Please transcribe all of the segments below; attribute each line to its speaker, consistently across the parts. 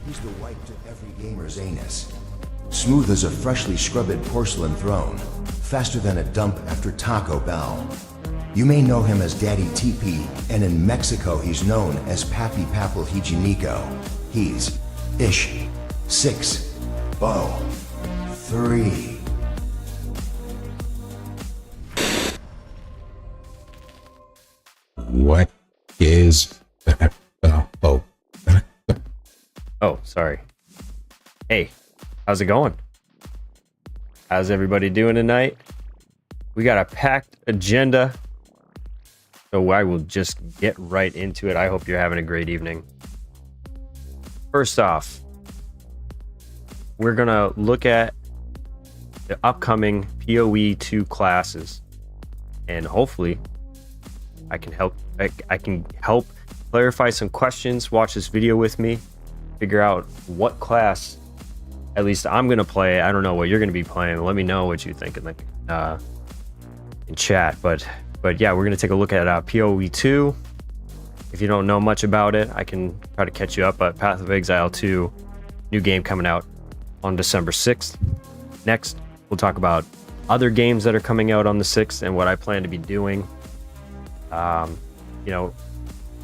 Speaker 1: He's the wipe to every gamer's anus. Smooth as a freshly scrubbed porcelain throne. Faster than a dump after Taco Bell. You may know him as Daddy TP, and in Mexico he's known as Papi Papel Higienico. He's Ish 6 0 3.
Speaker 2: What is that?
Speaker 3: Oh, sorry. Hey, how's it going? How's everybody doing tonight? We got a packed agenda, so I will just get right into it. I hope you're having a great evening. First off, we're gonna look at the upcoming PoE 2 classes, and hopefully I can help clarify some questions. Watch this video with me, figure out what class at least I'm gonna play. I don't know what you're gonna be playing. Let me know what you think in chat. But yeah, we're gonna take a look at PoE 2. If you don't know much about it, I can try to catch you up. But Path of Exile 2, new game coming out on December 6th. Next, we'll talk about other games that are coming out on the 6th and what I plan to be doing.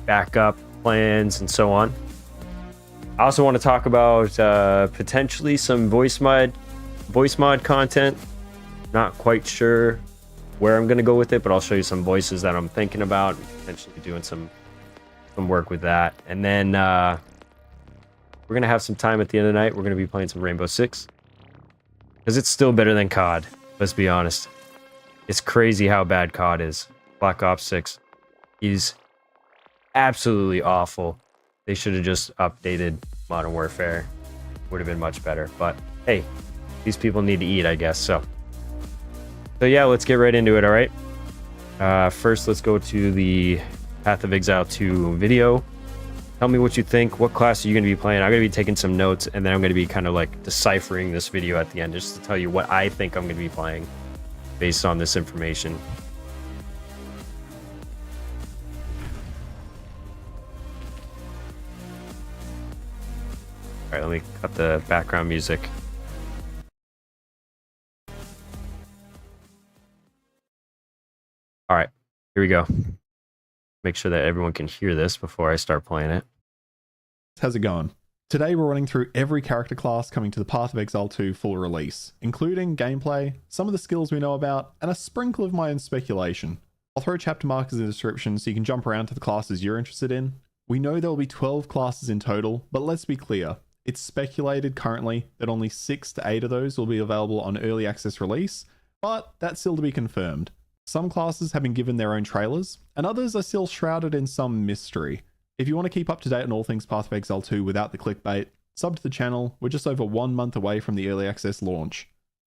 Speaker 3: Backup plans and so on. I also want to talk about potentially some voice mod content. Not quite sure where I'm going to go with it, but I'll show you some voices that I'm thinking about, potentially doing some work with that. And then we're going to have some time at the end of the night. We're going to be playing some Rainbow Six, because it's still better than COD. Let's be honest. It's crazy how bad COD is. Black Ops 6 is absolutely awful. They should have just updated Modern Warfare. Would have been much better. But hey, these people need to eat, I guess. So yeah, let's get right into it, all right? First, let's go to the Path of Exile 2 video. Tell me what you think. What class are you going to be playing? I'm going to be taking some notes, and then I'm going to be kind of like deciphering this video at the end, just to tell you what I think I'm going to be playing based on this information. All right, let me cut the background music. All right, here we go. Make sure that everyone can hear this before I start playing it.
Speaker 4: How's it going? Today we're running through every character class coming to the Path of Exile 2 full release, including gameplay, some of the skills we know about, and a sprinkle of my own speculation. I'll throw chapter markers in the description so you can jump around to the classes you're interested in. We know there will be 12 classes in total, but let's be clear. It's speculated currently that only 6 to 8 of those will be available on early access release, but that's still to be confirmed. Some classes have been given their own trailers, and others are still shrouded in some mystery. If you want to keep up to date on all things Path of Exile 2 without the clickbait, sub to the channel. We're just over 1 month away from the early access launch.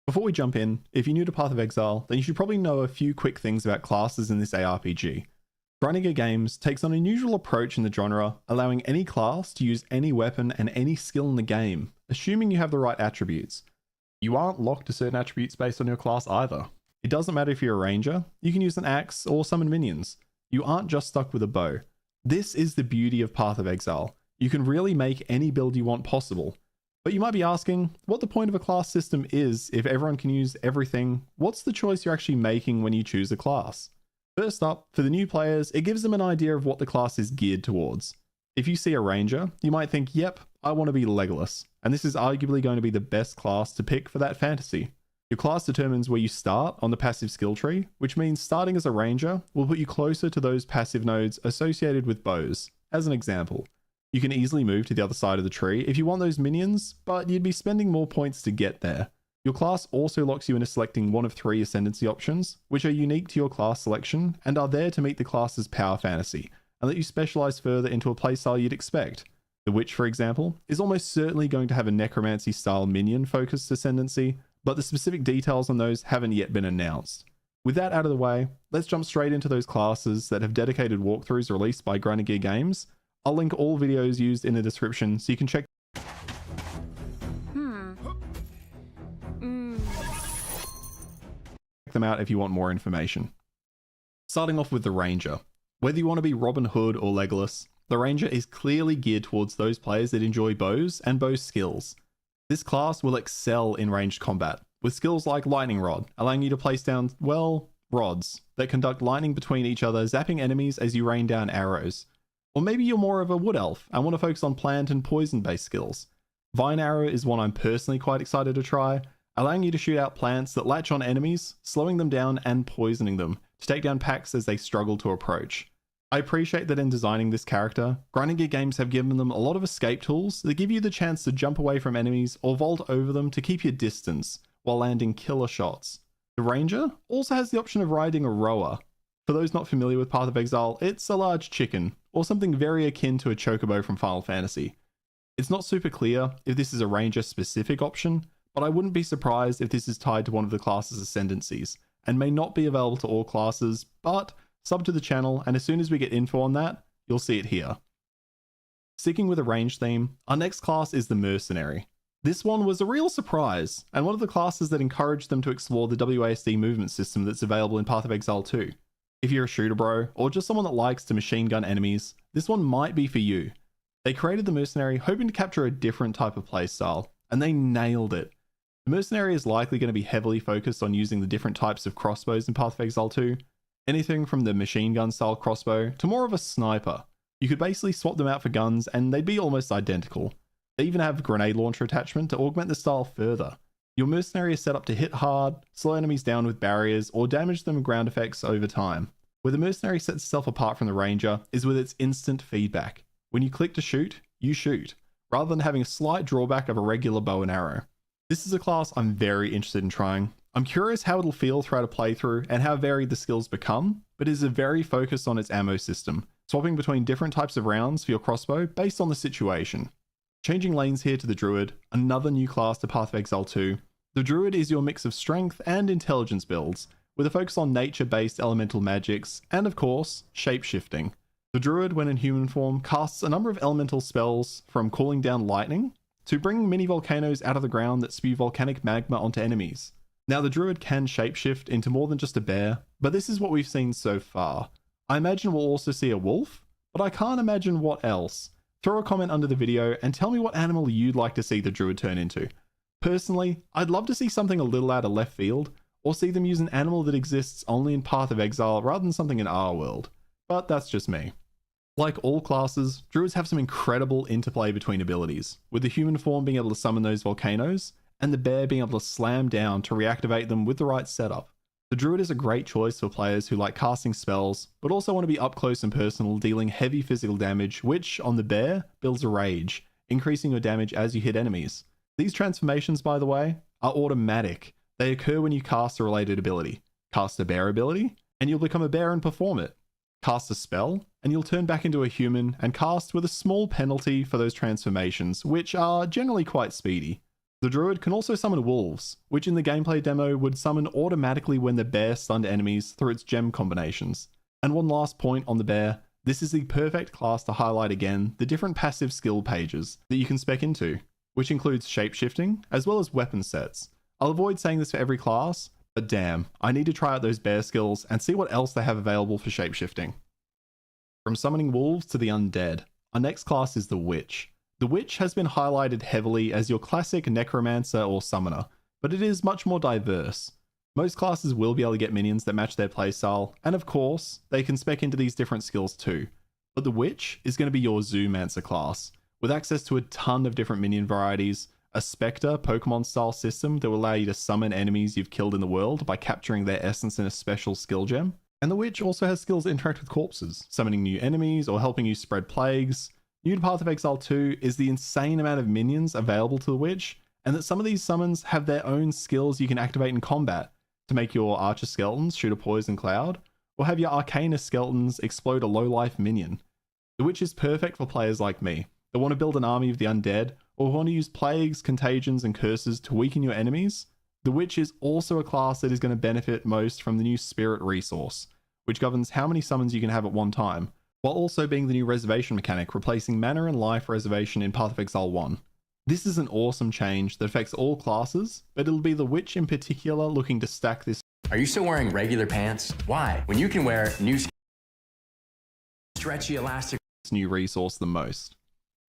Speaker 4: Before we jump in, if you're new to Path of Exile, then you should probably know a few quick things about classes in this ARPG. Grinding Games takes an unusual approach in the genre, allowing any class to use any weapon and any skill in the game, assuming you have the right attributes. You aren't locked to certain attributes based on your class either. It doesn't matter if you're a ranger, you can use an axe or summon minions. You aren't just stuck with a bow. This is the beauty of Path of Exile. You can really make any build you want possible. But you might be asking, what the point of a class system is if everyone can use everything. What's the choice you're actually making when you choose a class? First up, for the new players, it gives them an idea of what the class is geared towards. If you see a ranger, you might think, yep, I want to be Legolas, and this is arguably going to be the best class to pick for that fantasy. Your class determines where you start on the passive skill tree, which means starting as a ranger will put you closer to those passive nodes associated with bows. As an example, you can easily move to the other side of the tree if you want those minions, but you'd be spending more points to get there. Your class also locks you into selecting one of 3 ascendancy options, which are unique to your class selection and are there to meet the class's power fantasy, and let you specialize further into a playstyle you'd expect. The Witch, for example, is almost certainly going to have a necromancy style minion focused ascendancy, but the specific details on those haven't yet been announced. With that out of the way, let's jump straight into those classes that have dedicated walkthroughs released by Grinding Games. I'll link all videos used in the description so you can check them out if you want more information. Starting off with the Ranger. Whether you want to be Robin Hood or Legolas, the Ranger is clearly geared towards those players that enjoy bows and bow skills. This class will excel in ranged combat, with skills like Lightning Rod, allowing you to place down, well, rods that conduct lightning between each other, zapping enemies as you rain down arrows. Or maybe you're more of a wood elf and want to focus on plant and poison based skills. Vine Arrow is one I'm personally quite excited to try, allowing you to shoot out plants that latch on enemies, slowing them down and poisoning them to take down packs as they struggle to approach. I appreciate that in designing this character, Grinding Gear Games have given them a lot of escape tools that give you the chance to jump away from enemies or vault over them to keep your distance while landing killer shots. The Ranger also has the option of riding a rower. For those not familiar with Path of Exile, it's a large chicken, or something very akin to a chocobo from Final Fantasy. It's not super clear if this is a Ranger specific option, but I wouldn't be surprised if this is tied to one of the class's ascendancies, and may not be available to all classes, but sub to the channel, and as soon as we get info on that, you'll see it here. Sticking with a range theme, our next class is the Mercenary. This one was a real surprise, and one of the classes that encouraged them to explore the WASD movement system that's available in Path of Exile 2. If you're a shooter bro, or just someone that likes to machine gun enemies, this one might be for you. They created the Mercenary hoping to capture a different type of playstyle, and they nailed it. The Mercenary is likely going to be heavily focused on using the different types of crossbows in Path of Exile 2, anything from the machine gun style crossbow to more of a sniper. You could basically swap them out for guns and they'd be almost identical. They even have a grenade launcher attachment to augment the style further. Your Mercenary is set up to hit hard, slow enemies down with barriers, or damage them with ground effects over time. Where the Mercenary sets itself apart from the Ranger is with its instant feedback. When you click to shoot, you shoot, rather than having a slight drawback of a regular bow and arrow. This is a class I'm very interested in trying. I'm curious how it'll feel throughout a playthrough and how varied the skills become, but it is very focused on its ammo system, swapping between different types of rounds for your crossbow based on the situation. Changing lanes here to the Druid, another new class to Path of Exile 2. The Druid is your mix of strength and intelligence builds, with a focus on nature-based elemental magics, and of course, shape-shifting. The Druid, when in human form, casts a number of elemental spells from calling down lightning to bringing mini volcanoes out of the ground that spew volcanic magma onto enemies. Now the Druid can shapeshift into more than just a bear, but this is what we've seen so far. I imagine we'll also see a wolf, but I can't imagine what else. Throw a comment under the video and tell me what animal you'd like to see the Druid turn into. Personally, I'd love to see something a little out of left field, or see them use an animal that exists only in Path of Exile rather than something in our world. But that's just me. Like all classes, Druids have some incredible interplay between abilities, with the human form being able to summon those volcanoes, and the bear being able to slam down to reactivate them with the right setup. The Druid is a great choice for players who like casting spells, but also want to be up close and personal, dealing heavy physical damage, which, on the bear, builds a rage, increasing your damage as you hit enemies. These transformations, by the way, are automatic. They occur when you cast a related ability. Cast a bear ability, and you'll become a bear and perform it. Cast a spell, and you'll turn back into a human and cast with a small penalty for those transformations, which are generally quite speedy. The Druid can also summon wolves, which in the gameplay demo would summon automatically when the bear stunned enemies through its gem combinations. And one last point on the bear, this is the perfect class to highlight again the different passive skill pages that you can spec into, which includes shapeshifting as well as weapon sets. I'll avoid saying this for every class, but damn, I need to try out those bear skills and see what else they have available for shapeshifting. From summoning wolves to the undead, our next class is the Witch. The Witch has been highlighted heavily as your classic necromancer or summoner, but it is much more diverse. Most classes will be able to get minions that match their playstyle, and of course, they can spec into these different skills too. But the Witch is going to be your Zoomancer class, with access to a ton of different minion varieties, a Spectre Pokemon style system that will allow you to summon enemies you've killed in the world by capturing their essence in a special skill gem. And the Witch also has skills that interact with corpses, summoning new enemies or helping you spread plagues. New to Path of Exile 2 is the insane amount of minions available to the Witch, and that some of these summons have their own skills you can activate in combat to make your Archer Skeletons shoot a poison cloud, or have your Arcana Skeletons explode a low-life minion. The Witch is perfect for players like me that want to build an army of the undead, or want to use plagues, contagions, and curses to weaken your enemies. The Witch is also a class that is going to benefit most from the new Spirit resource, which governs how many summons you can have at one time, while also being the new reservation mechanic, replacing mana and life reservation in Path of Exile 1. This is an awesome change that affects all classes, but it'll be the Witch in particular looking to stack this.
Speaker 5: Are you still wearing regular pants? Why? When you can wear new stretchy elastic
Speaker 4: this new resource the most.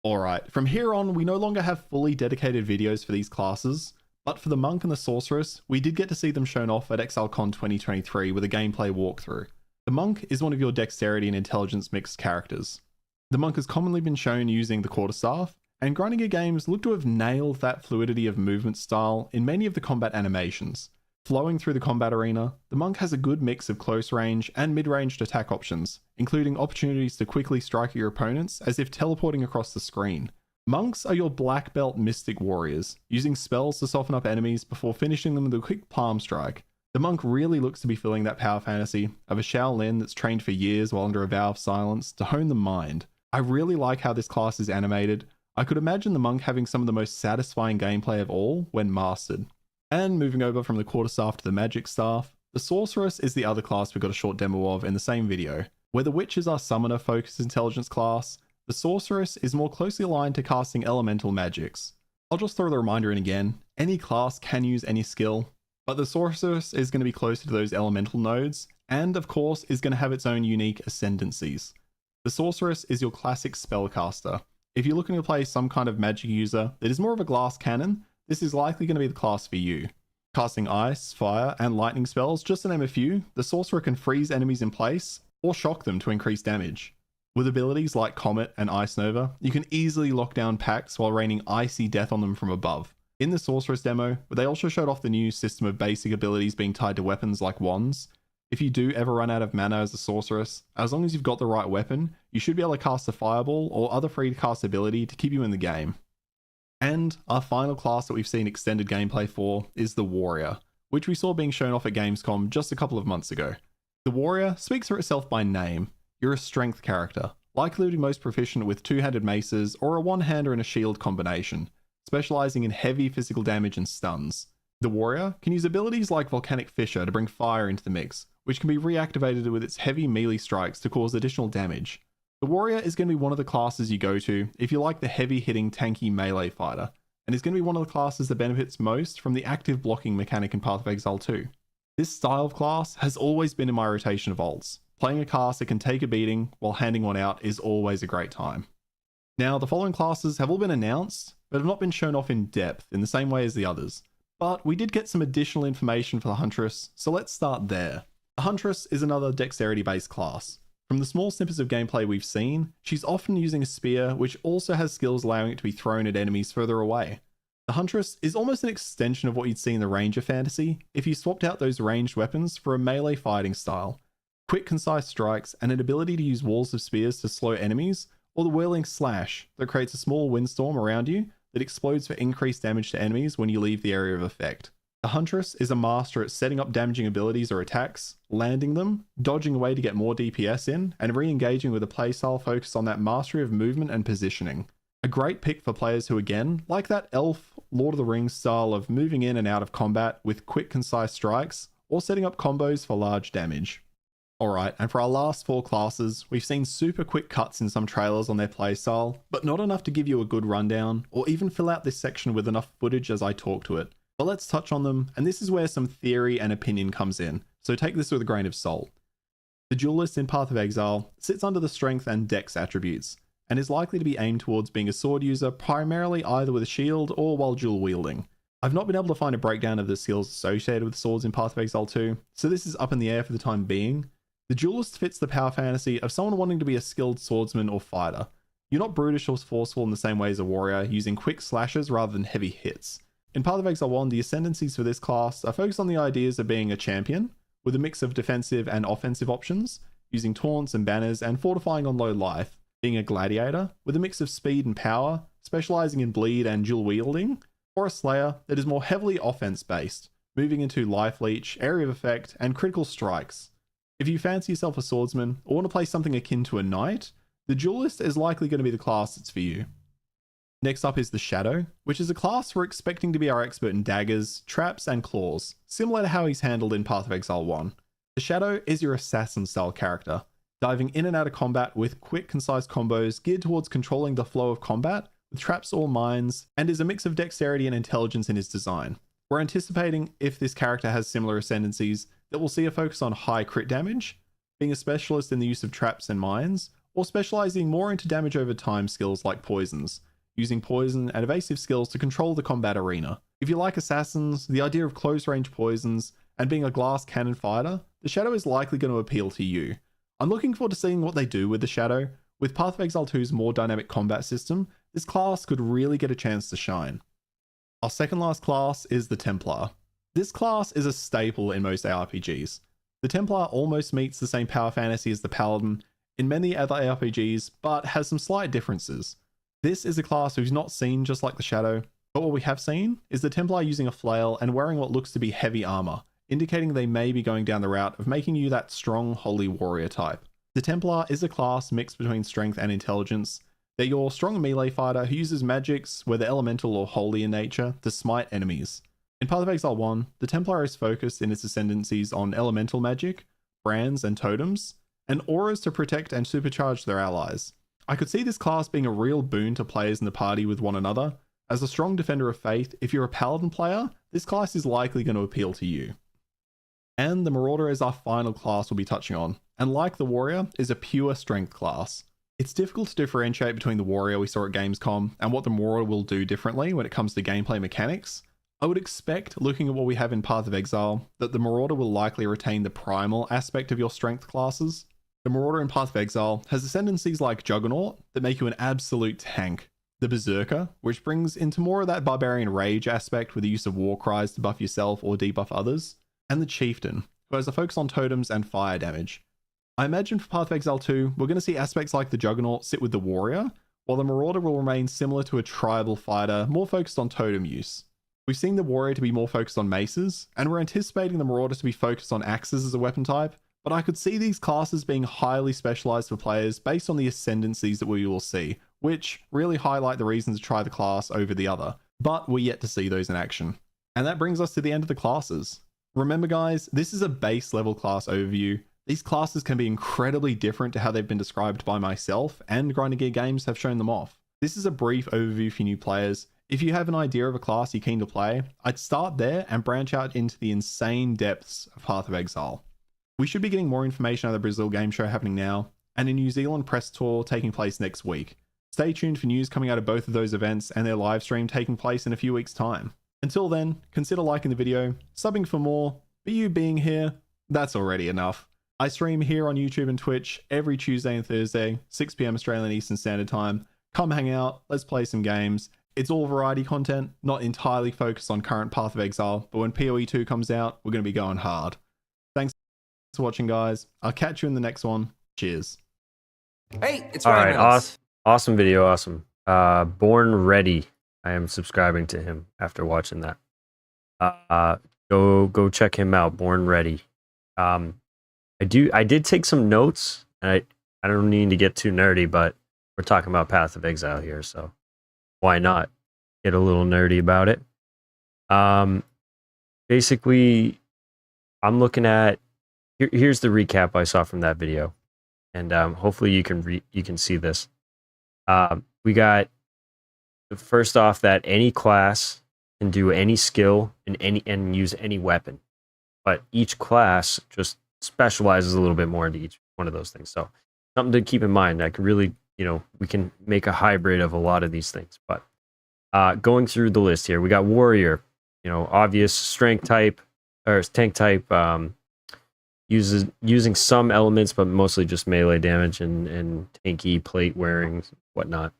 Speaker 4: Alright, from here on, we no longer have fully dedicated videos for these classes, but for the Monk and the Sorceress, we did get to see them shown off at ExileCon 2023 with a gameplay walkthrough. The Monk is one of your dexterity and intelligence mixed characters. The Monk has commonly been shown using the quarterstaff, and Grinding Games look to have nailed that fluidity of movement style in many of the combat animations. Flowing through the combat arena, the Monk has a good mix of close range and mid-ranged attack options, including opportunities to quickly strike at your opponents as if teleporting across the screen. Monks are your black belt mystic warriors, using spells to soften up enemies before finishing them with a quick palm strike. The Monk really looks to be filling that power fantasy of a Shaolin that's trained for years while under a vow of silence to hone the mind. I really like how this class is animated. I could imagine the Monk having some of the most satisfying gameplay of all when mastered. And moving over from the quarterstaff to the magic staff, the Sorceress is the other class we got a short demo of in the same video. Where the Witch is our summoner focused intelligence class, the Sorceress is more closely aligned to casting elemental magics. I'll just throw the reminder in again, any class can use any skill, but the Sorceress is going to be closer to those elemental nodes, and of course is going to have its own unique ascendancies. The Sorceress is your classic spellcaster. If you're looking to play some kind of magic user that is more of a glass cannon, this is likely going to be the class for you. Casting ice, fire, and lightning spells, just to name a few, the Sorcerer can freeze enemies in place or shock them to increase damage. With abilities like Comet and Ice Nova, you can easily lock down packs while raining icy death on them from above. In the Sorceress demo, they also showed off the new system of basic abilities being tied to weapons like wands. If you do ever run out of mana as a Sorceress, as long as you've got the right weapon, you should be able to cast a Fireball or other free to cast ability to keep you in the game. And our final class that we've seen extended gameplay for is the Warrior, which we saw being shown off at Gamescom just a couple of months ago. The Warrior speaks for itself by name. You're a strength character, likely to be most proficient with two-handed maces or a one-hander and a shield combination, specializing in heavy physical damage and stuns. The Warrior can use abilities like Volcanic Fissure to bring fire into the mix, which can be reactivated with its heavy melee strikes to cause additional damage. The Warrior is going to be one of the classes you go to if you like the heavy-hitting tanky melee fighter, and is going to be one of the classes that benefits most from the active blocking mechanic in Path of Exile 2. This style of class has always been in my rotation of alts. Playing a class that can take a beating while handing one out is always a great time. Now, the following classes have all been announced, but have not been shown off in depth in the same way as the others. But we did get some additional information for the Huntress, so let's start there. The Huntress is another dexterity-based class. From the small snippets of gameplay we've seen, she's often using a spear which also has skills allowing it to be thrown at enemies further away. The Huntress is almost an extension of what you'd see in the Ranger fantasy if you swapped out those ranged weapons for a melee fighting style. Quick concise strikes and an ability to use walls of spears to slow enemies, or the Whirling Slash that creates a small windstorm around you that explodes for increased damage to enemies when you leave the area of effect. The Huntress is a master at setting up damaging abilities or attacks, landing them, dodging away to get more DPS in, and re-engaging with a playstyle focused on that mastery of movement and positioning. A great pick for players who, again, like that elf, Lord of the Rings style of moving in and out of combat with quick concise strikes, or setting up combos for large damage. Alright, and for our last four classes, we've seen super quick cuts in some trailers on their playstyle, but not enough to give you a good rundown, or even fill out this section with enough footage as I talk to it. But let's touch on them, and this is where some theory and opinion comes in, so take this with a grain of salt. The Duelist in Path of Exile sits under the Strength and Dex attributes, and is likely to be aimed towards being a sword user primarily either with a shield or while dual wielding. I've not been able to find a breakdown of the skills associated with swords in Path of Exile 2, so this is up in the air for the time being. The Duelist fits the power fantasy of someone wanting to be a skilled swordsman or fighter. You're not brutish or forceful in the same way as a warrior, using quick slashes rather than heavy hits. In Path of Exile 1, the ascendancies for this class are focused on the ideas of being a champion, with a mix of defensive and offensive options, using taunts and banners and fortifying on low life, being a gladiator, with a mix of speed and power, specializing in bleed and dual wielding, or a slayer that is more heavily offense based, moving into life leech, area of effect, and critical strikes. If you fancy yourself a swordsman or want to play something akin to a knight, the Duelist is likely going to be the class that's for you. Next up is the Shadow, which is a class we're expecting to be our expert in daggers, traps, and claws, similar to how he's handled in Path of Exile 1. The Shadow is your assassin-style character, diving in and out of combat with quick, concise combos geared towards controlling the flow of combat with traps or mines, and is a mix of dexterity and intelligence in his design. We're anticipating, if this character has similar ascendancies, that we'll see a focus on high crit damage, being a specialist in the use of traps and mines, or specializing more into damage over time skills like poisons, using poison and evasive skills to control the combat arena. If you like assassins, the idea of close range poisons, and being a glass cannon fighter, the Shadow is likely going to appeal to you. I'm looking forward to seeing what they do with the Shadow. With Path of Exile 2's more dynamic combat system, this class could really get a chance to shine. Our second last class is the Templar. This class is a staple in most ARPGs. The Templar almost meets the same power fantasy as the Paladin in many other ARPGs, but has some slight differences. This is a class we've not seen just like the Shadow, but what we have seen is the Templar using a flail and wearing what looks to be heavy armor, indicating they may be going down the route of making you that strong holy warrior type. The Templar is a class mixed between strength and intelligence. They're your strong melee fighter who uses magics, whether elemental or holy in nature, to smite enemies. In Path of Exile 1, the Templar is focused in its ascendancies on elemental magic, brands and totems, and auras to protect and supercharge their allies. I could see this class being a real boon to players in the party with one another. As a strong defender of faith, if you're a Paladin player, this class is likely going to appeal to you. And the Marauder is our final class we'll be touching on, and like the Warrior, is a pure strength class. It's difficult to differentiate between the Warrior we saw at Gamescom and what the Marauder will do differently when it comes to gameplay mechanics. I would expect, looking at what we have in Path of Exile, that the Marauder will likely retain the primal aspect of your strength classes. The Marauder in Path of Exile has ascendancies like Juggernaut that make you an absolute tank, the Berserker, which brings into more of that barbarian rage aspect with the use of war cries to buff yourself or debuff others, and the Chieftain, who has a focus on totems and fire damage. I imagine for Path of Exile 2, we're going to see aspects like the Juggernaut sit with the Warrior, while the Marauder will remain similar to a tribal fighter, more focused on totem use. We've seen the Warrior to be more focused on maces, and we're anticipating the Marauder to be focused on axes as a weapon type, but I could see these classes being highly specialized for players based on the ascendancies that we will see, which really highlight the reason to try the class over the other, but we're yet to see those in action. And that brings us to the end of the classes. Remember guys, this is a base level class overview. These classes can be incredibly different to how they've been described by myself, and Grinding Gear Games have shown them off. This is a brief overview for new players. If you have an idea of a class you're keen to play, I'd start there and branch out into the insane depths of Path of Exile. We should be getting more information out of the Brazil Game Show happening now, and a New Zealand press tour taking place next week. Stay tuned for news coming out of both of those events and their live stream taking place in a few weeks' time. Until then, consider liking the video, subbing for more, but you being here, that's already enough. I stream here on YouTube and Twitch every Tuesday and Thursday, 6 PM Australian Eastern Standard Time. Come hang out, let's play some games. It's all variety content, not entirely focused on current Path of Exile, but when PoE 2 comes out, we're going to be going hard. Thanks for watching, guys. I'll catch you in the next one. Cheers.
Speaker 5: Hey, it's
Speaker 3: All
Speaker 5: Ryan
Speaker 3: right,
Speaker 5: Reynolds.
Speaker 3: awesome video, awesome. Born Ready. I am subscribing to him after watching that. Go check him out. Born Ready. I did take some notes, and I don't need to get too nerdy, but we're talking about Path of Exile here, so why not get a little nerdy about it? Basically, I'm looking at here's the recap I saw from that video, and hopefully you can see this. We got first off that any class can do any skill and use any weapon, but each class just specializes a little bit more into each one of those things. So something to keep in mind. I can really, we can make a hybrid of a lot of these things. But going through the list here, we got Warrior, obvious strength type or tank type, using some elements, but mostly just melee damage and tanky plate wearing, whatnot.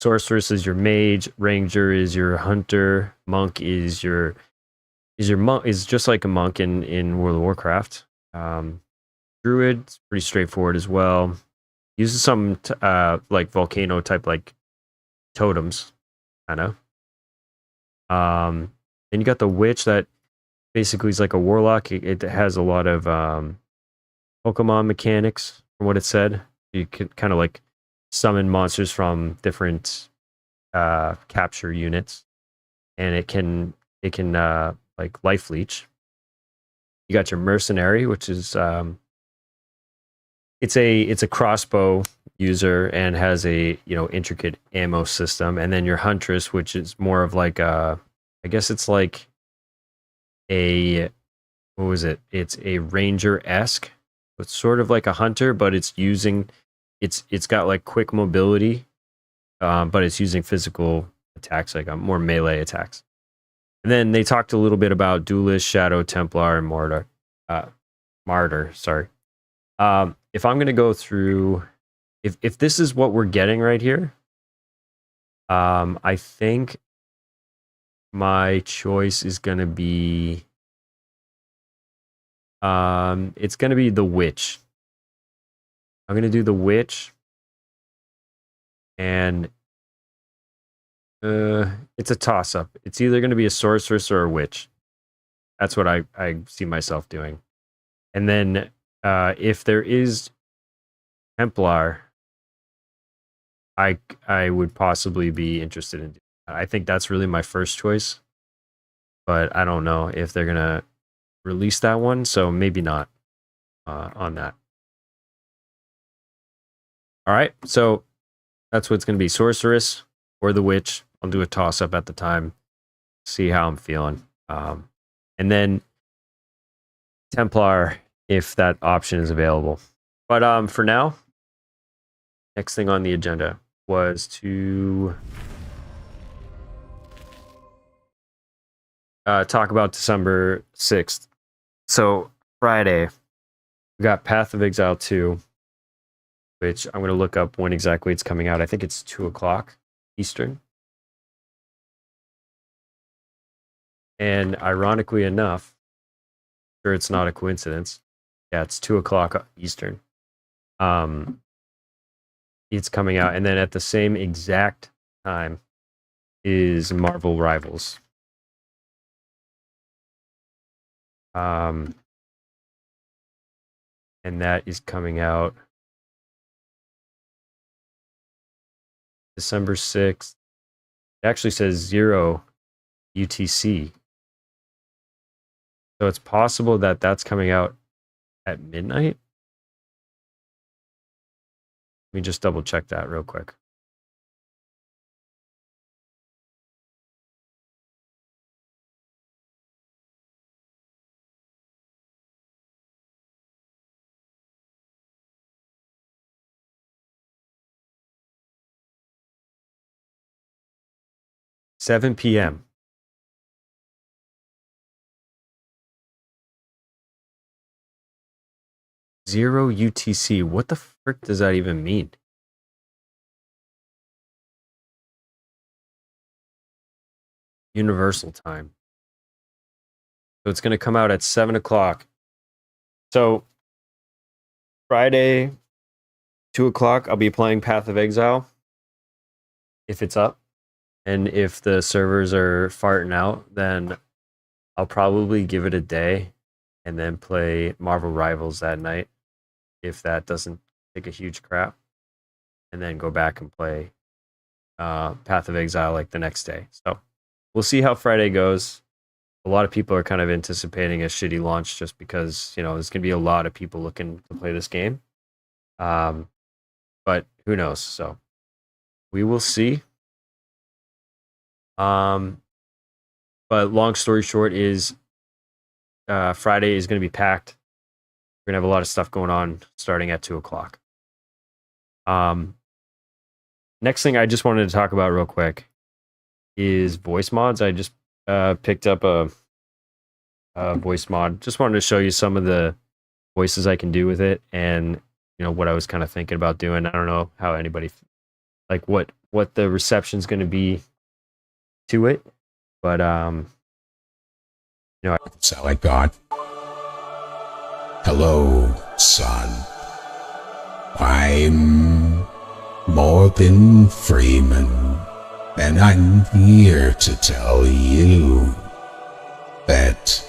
Speaker 3: Sorceress is your mage, ranger is your hunter, monk is your monk, is just like a monk in World of Warcraft. Druid is pretty straightforward as well. Uses some like volcano type like totems, kind of. Then you got the witch that basically is like a warlock. It has a lot of Pokemon mechanics from what it said. You can kind of like summon monsters from different capture units, and it can like life leech. You got your mercenary, which is it's a crossbow user and has a intricate ammo system, and then your huntress, which is more of like I guess it's like a what was it? It's a ranger-esque. It's sort of like a hunter, but it's using it's got like quick mobility, but it's using physical attacks, like more melee attacks. And then they talked a little bit about Duelist, Shadow, Templar, and Martyr. Sorry. If I'm gonna go through, if this is what we're getting right here, I think my choice is gonna be, it's gonna be the Witch. I'm gonna do the Witch, and it's a toss-up. It's either gonna be a Sorceress or a Witch. That's what I see myself doing. And then if there is Templar, I would possibly be interested in doing that. I think that's really my first choice, but I don't know if they're gonna release that one, so maybe not on that. All right, so that's what it's gonna be: Sorceress or the Witch. I'll do a toss up at the time, see how I'm feeling, and then Templar if that option is available. But for now, next thing on the agenda was to talk about December 6th. So Friday, we got Path of Exile 2, which I'm going to look up when exactly it's coming out. I think it's 2 o'clock Eastern. And ironically enough, sure it's not a coincidence. Yeah, it's 2 o'clock Eastern. It's coming out, and then at the same exact time is Marvel Rivals. And that is coming out December 6th. It actually says 0 UTC. So it's possible that that's coming out at midnight. Let me just double check that real quick. $7 p.m. Zero UTC. What the frick does that even mean? Universal time. So it's going to come out at 7 o'clock. So Friday, 2 o'clock, I'll be playing Path of Exile if it's up. And if the servers are farting out, then I'll probably give it a day and then play Marvel Rivals that night if that doesn't take a huge crap. And then go back and play Path of Exile like the next day. So we'll see how Friday goes. A lot of people are kind of anticipating a shitty launch just because, you know, there's going to be a lot of people looking to play this game. But who knows? So we will see. But long story short is Friday is going to be packed. We're going to have a lot of stuff going on starting at 2 o'clock. Next thing I just wanted to talk about real quick is voice mods. I just picked up a voice mod. Just wanted to show you some of the voices I can do with it, and you know what I was kind of thinking about doing. I don't know how anybody like what the reception's going to be to it, but you know.
Speaker 2: Sound like God. Hello, son. I'm Morgan Freeman, and I'm here to tell you that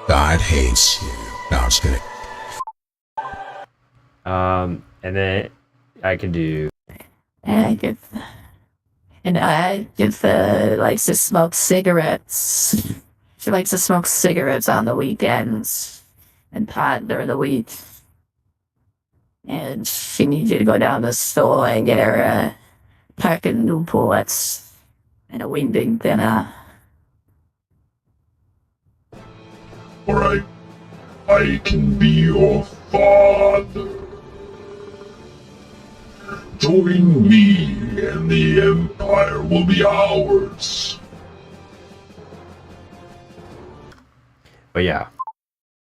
Speaker 2: God hates you. No, I'm just kidding.
Speaker 3: And then I can do.
Speaker 5: And I likes to smoke cigarettes. She likes to smoke cigarettes on the weekends and pot during the week. And she needs you to go down to the store and get her a pack of Newports and a wingding dinner.
Speaker 6: Alright, I can be your father.
Speaker 2: Join me, and the Empire will be ours.
Speaker 3: But yeah,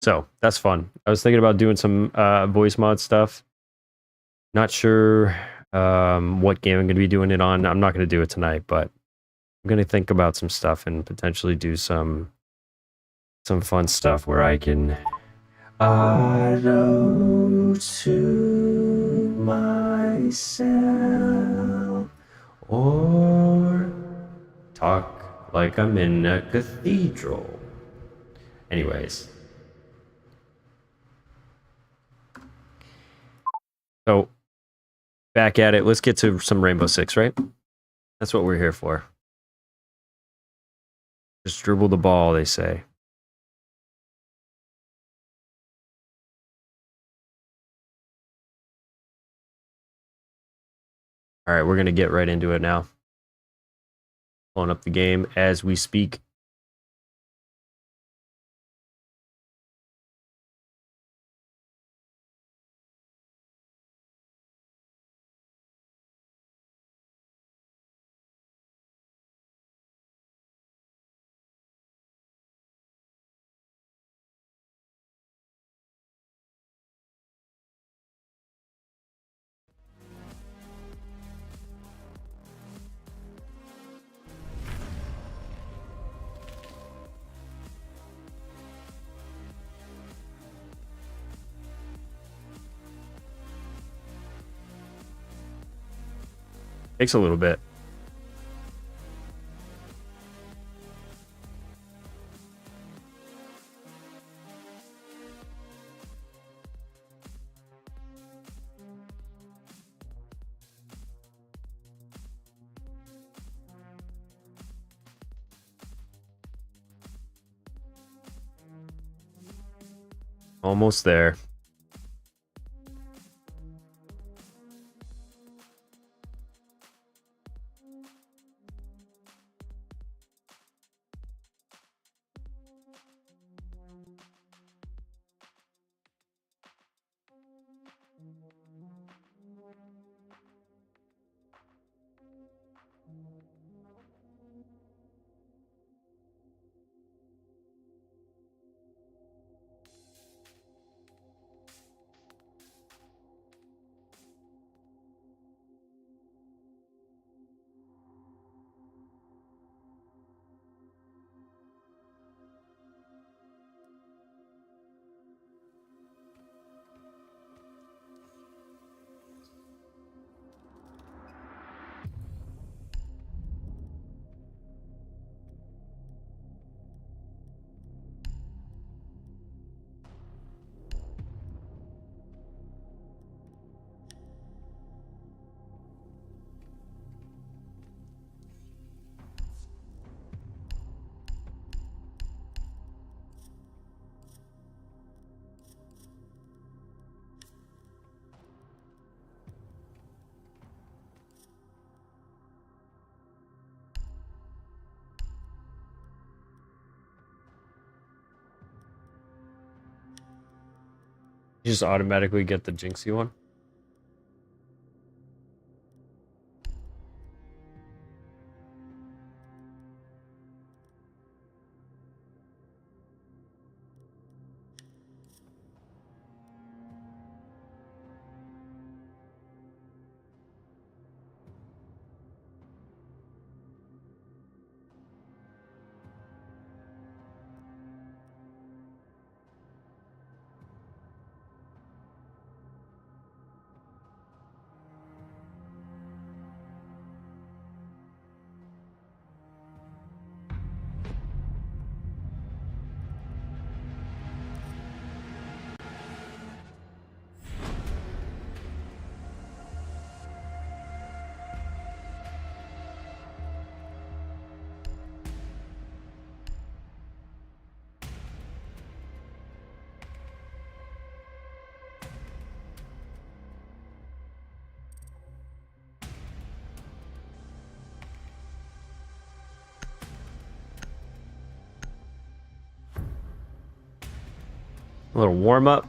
Speaker 3: so that's fun. I was thinking about doing some voice mod stuff. Not sure what game I'm going to be doing it on. I'm not going to do it tonight, but I'm going to think about some stuff and potentially do some fun stuff where I can auto to myself or talk like I'm in a cathedral. Anyways. So, back at it. Let's get to some Rainbow Six, right? That's what we're here for. Just dribble the ball, they say. All right, we're going to get right into it now. Pulling up the game as we speak. Takes a little bit. Almost there. You just automatically get the Jinxie one. A little warm up.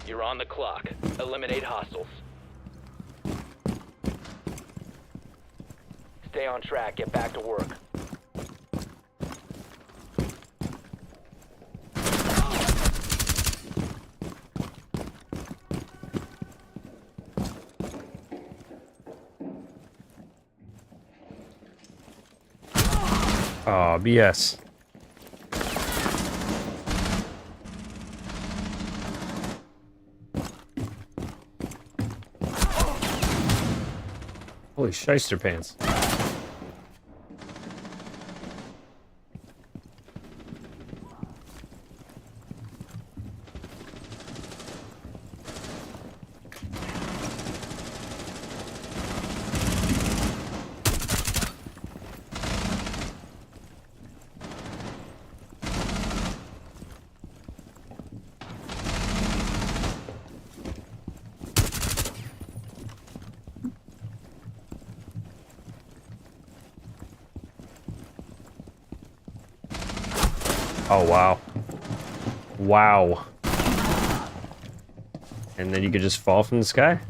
Speaker 6: You're on the clock. Eliminate hostiles. Stay on track. Get back to work.
Speaker 3: Oh, BS. Holy shyster pants. Oh, wow. Wow. And then you could just fall from the sky?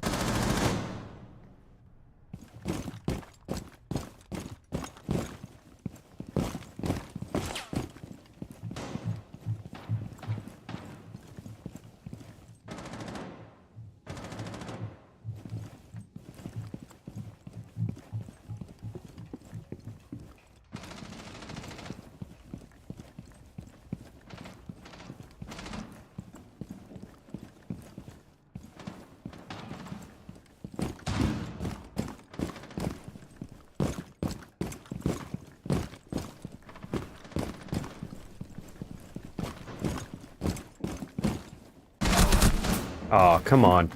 Speaker 3: Oh, come on.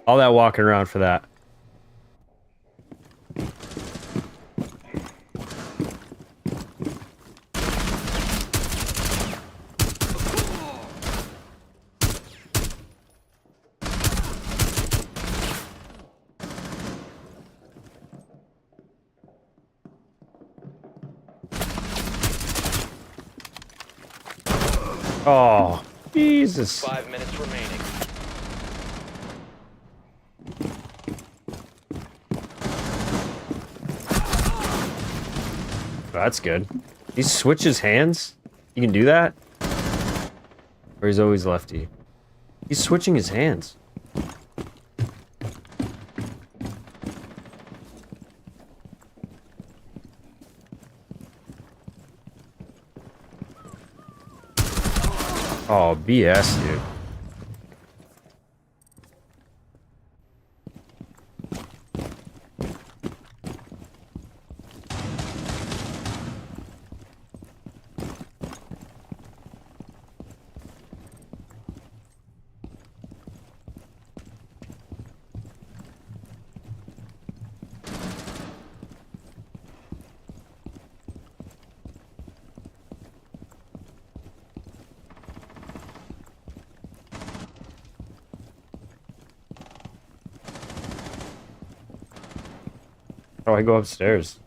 Speaker 3: All that walking around for that. Oh, Jesus.
Speaker 6: 5 minutes remaining.
Speaker 3: That's good. He switches hands? You can do that? Or he's always lefty? He's switching his hands. Oh, BS, dude. How do I go upstairs?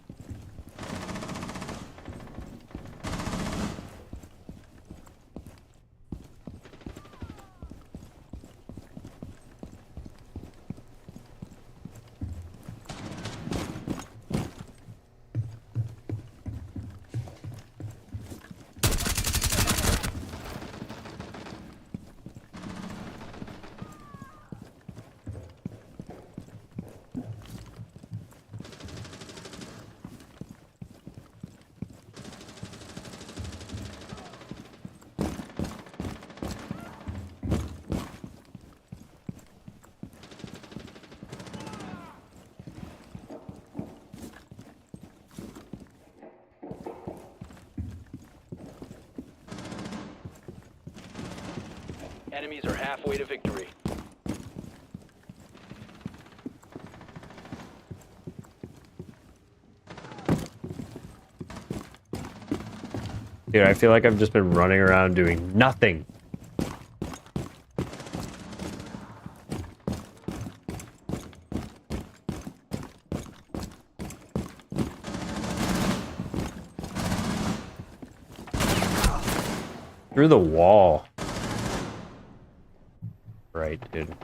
Speaker 6: Enemies are halfway to victory.
Speaker 3: Dude, I feel like I've just been running around doing nothing. Through the wall. Right, dude.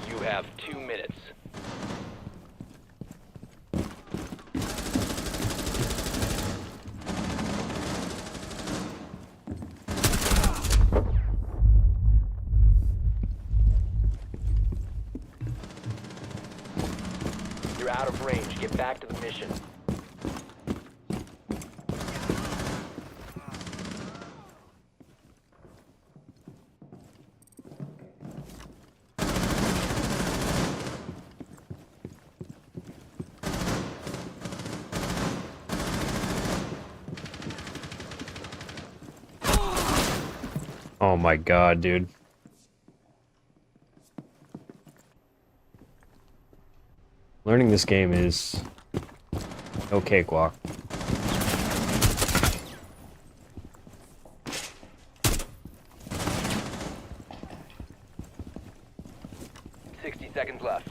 Speaker 6: You have 2 minutes. You're out of range. Get back to the mission.
Speaker 3: Oh my god, dude. Learning this game is no cakewalk.
Speaker 6: Seconds left.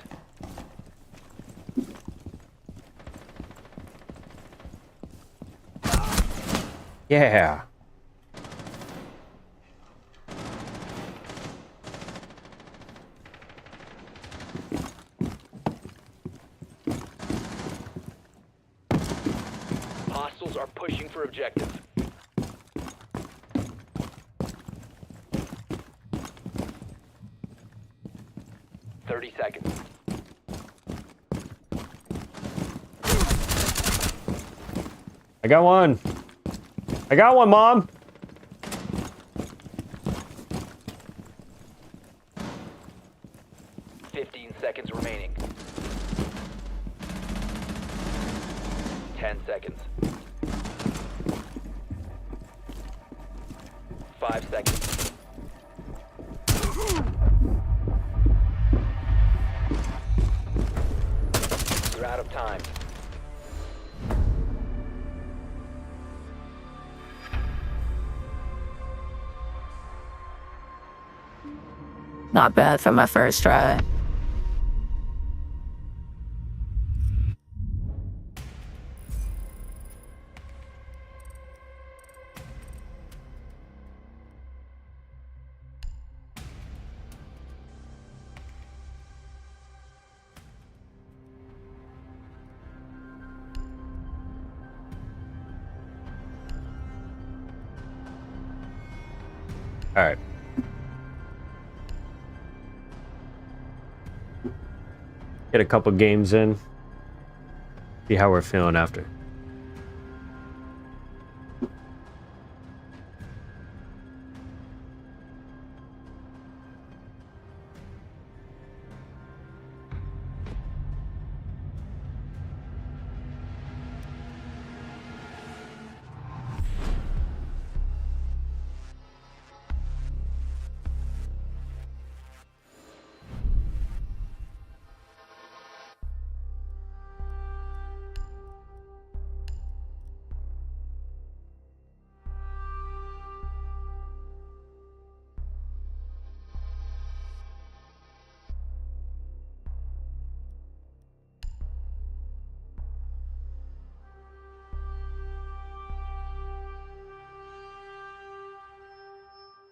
Speaker 3: Yeah.
Speaker 6: Hostiles are pushing for objective. Seconds.
Speaker 3: I got one. I got one, Mom.
Speaker 6: Seconds remaining. 10 seconds. 5 seconds. You're out of time.
Speaker 5: Not bad for my first try.
Speaker 3: All right. Get a couple games in. See how we're feeling after.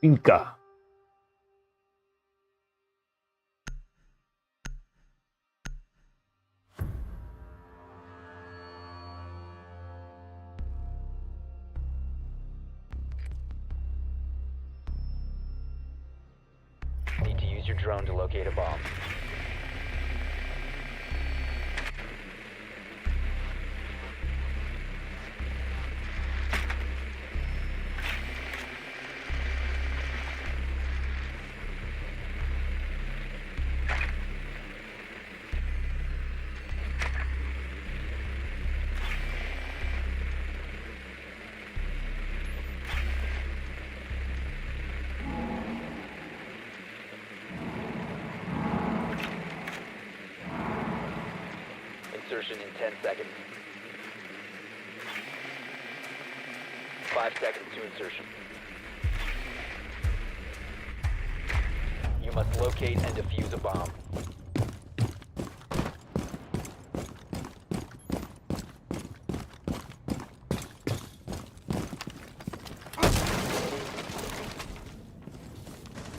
Speaker 3: Inca.
Speaker 6: Need to use your drone to locate a bomb. Insertion in 10 seconds. 5 seconds to insertion. You must locate and defuse a bomb.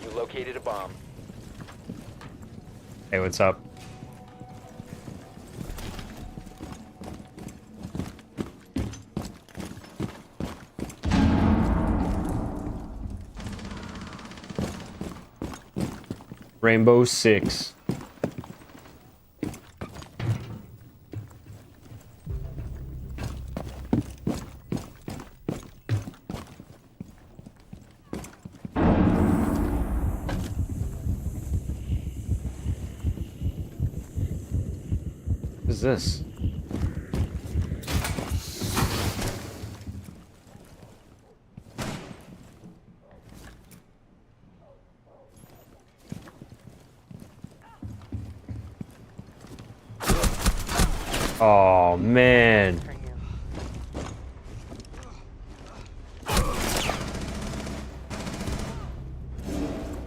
Speaker 6: You located a bomb.
Speaker 3: Hey, what's up? Rainbow Six. What is this? Oh man.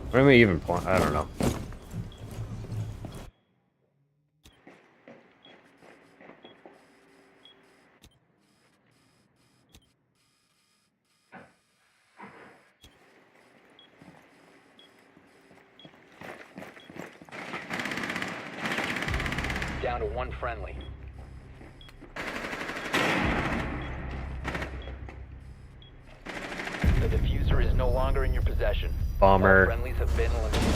Speaker 3: What am I even playing? I don't know.
Speaker 6: Down to one friendly. The diffuser is no longer in your possession.
Speaker 3: Bomber.
Speaker 6: All friendlies have been eliminated.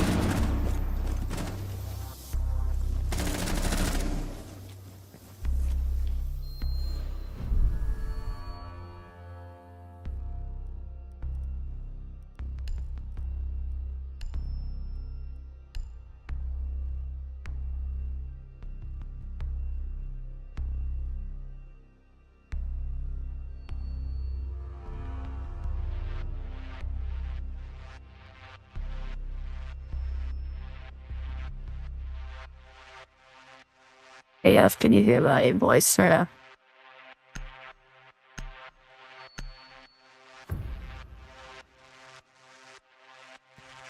Speaker 5: Hey, F, can you hear my voice right now?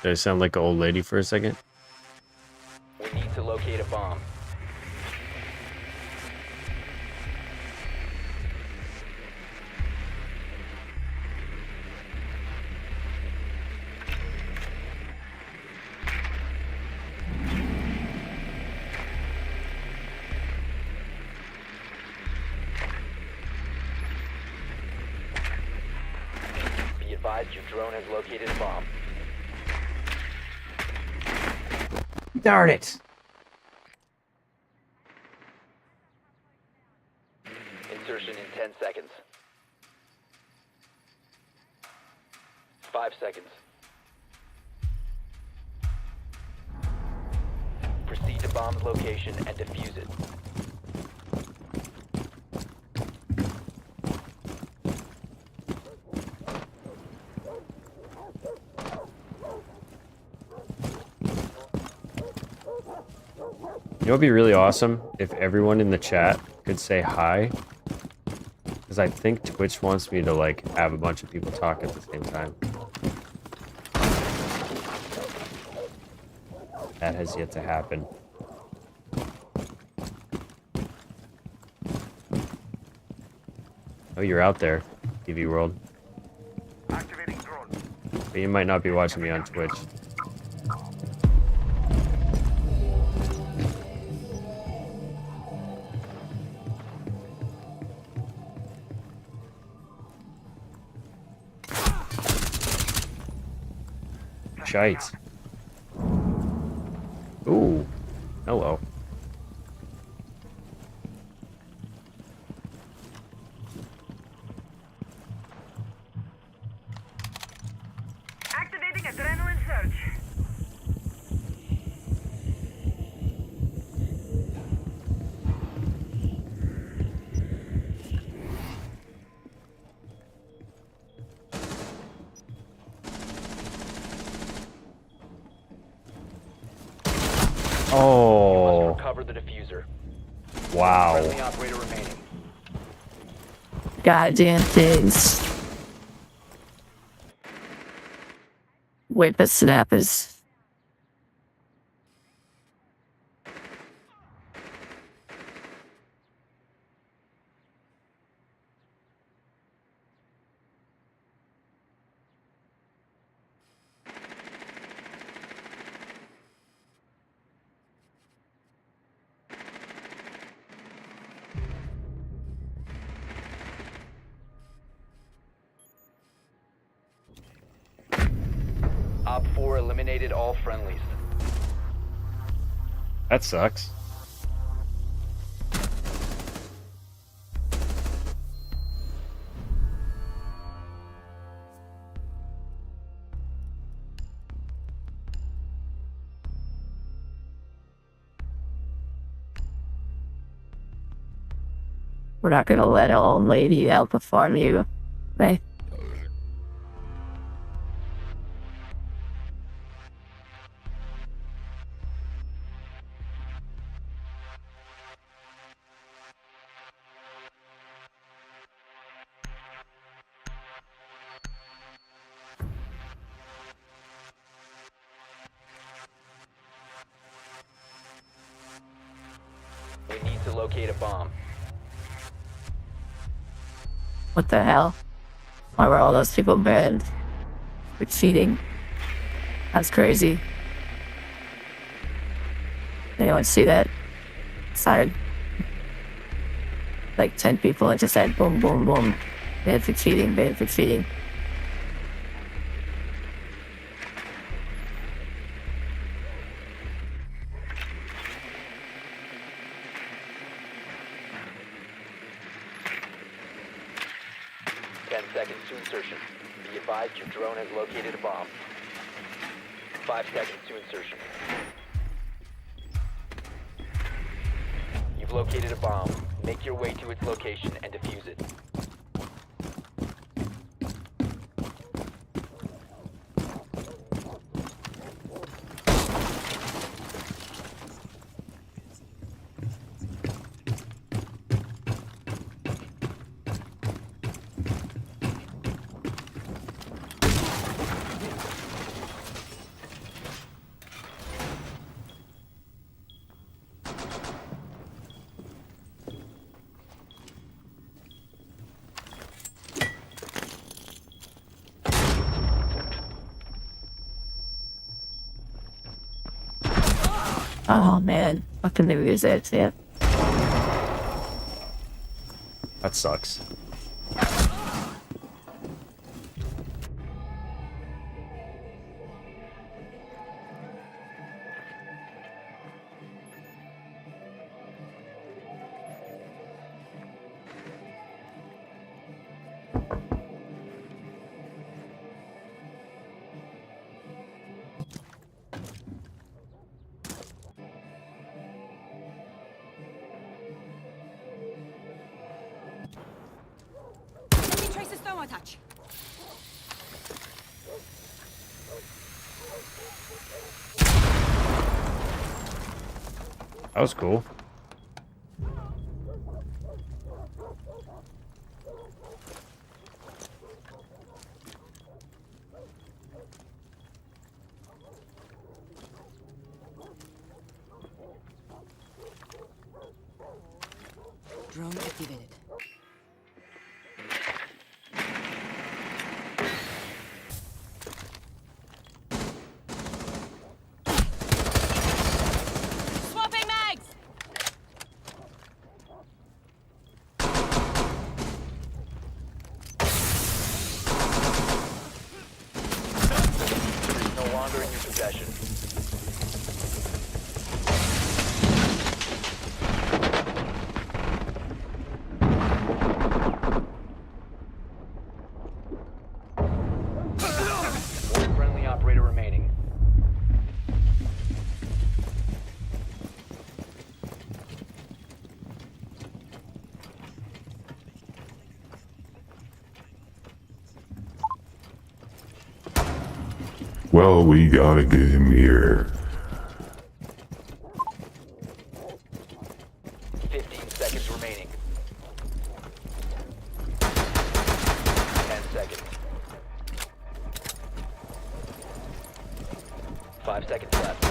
Speaker 3: Did I sound like an old lady for a second?
Speaker 6: We need to locate a bomb. Be advised your drone has located a bomb.
Speaker 3: Darn it!
Speaker 6: Insertion in 10 seconds. 5 seconds. Proceed to bomb's location and defuse it.
Speaker 3: You know, it'd be really awesome if everyone in the chat could say hi, because I think Twitch wants me to like have a bunch of people talk at the same time. That has yet to happen. Oh, you're out there, TV World.
Speaker 7: Activating drone.
Speaker 3: But you might not be watching me on Twitch. Shite. Ooh. Hello.
Speaker 7: Activating adrenaline surge.
Speaker 3: Oh.
Speaker 6: Recover the diffuser.
Speaker 3: Wow.
Speaker 6: Friendly operator remaining.
Speaker 5: Goddamn things. Whip snappers.
Speaker 6: Op 4 eliminated all friendlies.
Speaker 3: That sucks.
Speaker 5: We're not gonna let an old lady outperform you. Right?
Speaker 6: We need to locate a bomb.
Speaker 5: What the hell? Why were all those people banned? For cheating. That's crazy. Anyone see that? Sorry. Like 10 people, it just said boom, boom, boom. Banned for cheating, banned for cheating.
Speaker 6: Seconds to insertion. Be advised your drone has located a bomb. 5 seconds to insertion. You've located a bomb. Make your way to its location and defuse it.
Speaker 5: Oh man, fucking the music, yeah.
Speaker 3: That sucks.
Speaker 8: Traces thermal touch.
Speaker 3: That was cool.
Speaker 8: Drone activated. Swapping mags!
Speaker 6: No longer in your possession. One friendly operator remaining.
Speaker 2: Well, we gotta get him here.
Speaker 6: 15 seconds remaining. 10 seconds. 5 seconds left.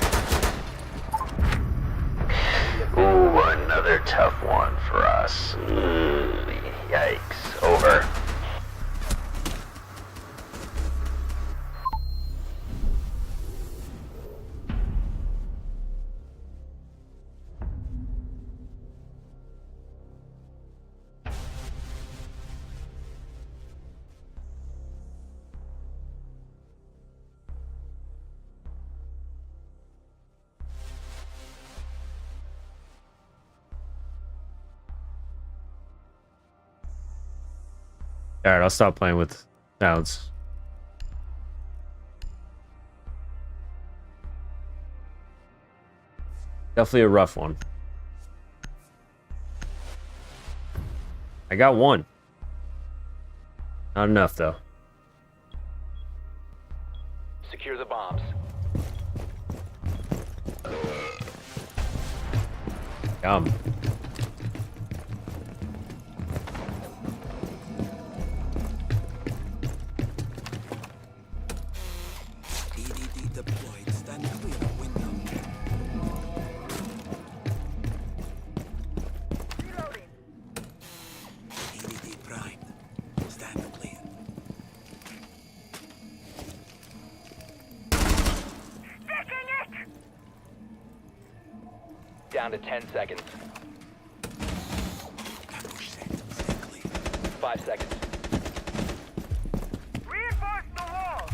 Speaker 9: Ooh, another tough one for us. Yikes. Over.
Speaker 3: All right, I'll stop playing with sounds. Definitely a rough one. I got one. Not enough, though.
Speaker 6: Secure the bombs.
Speaker 3: Yum.
Speaker 10: EDD deployed. Stand clear of window.
Speaker 7: Reloading.
Speaker 10: EDD primed. Stand clear.
Speaker 7: Sticking it!
Speaker 6: Down to 10 seconds.
Speaker 10: Ambush set. Stay clear.
Speaker 6: 5 seconds.
Speaker 7: Reinforce the wall.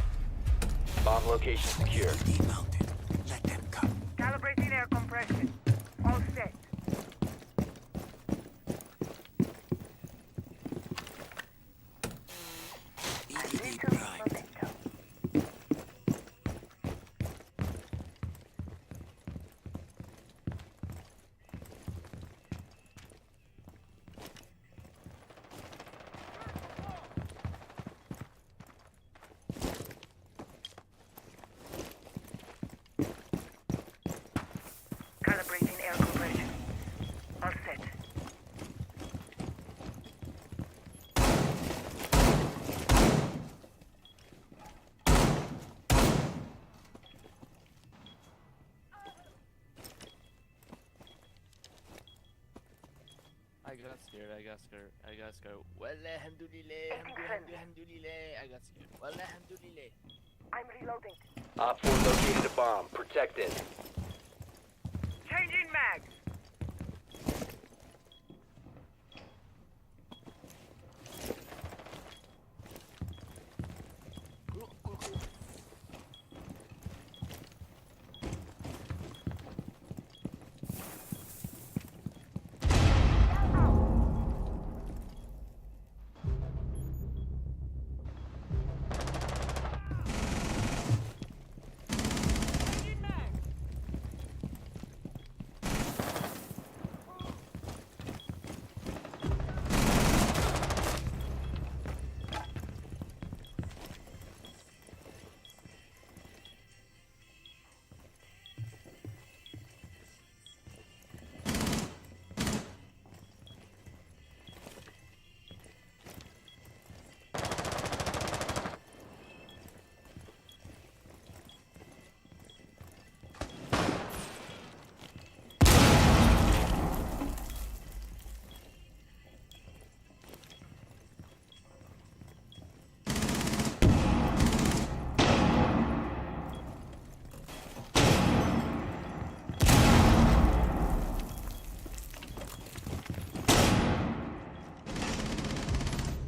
Speaker 6: Bomb location secure.
Speaker 10: EDD mounted. Let them come.
Speaker 7: Calibrating air compression. All set.
Speaker 10: EDD primed.
Speaker 7: Calibrating air compression. All set.
Speaker 11: I got scared. Well, alhamdulillah, alhamdulillah. I got scared. Well, alhamdulillah.
Speaker 7: I'm reloading.
Speaker 6: Op 4 located a bomb. Protect it.
Speaker 7: Changing mag. Changing mag.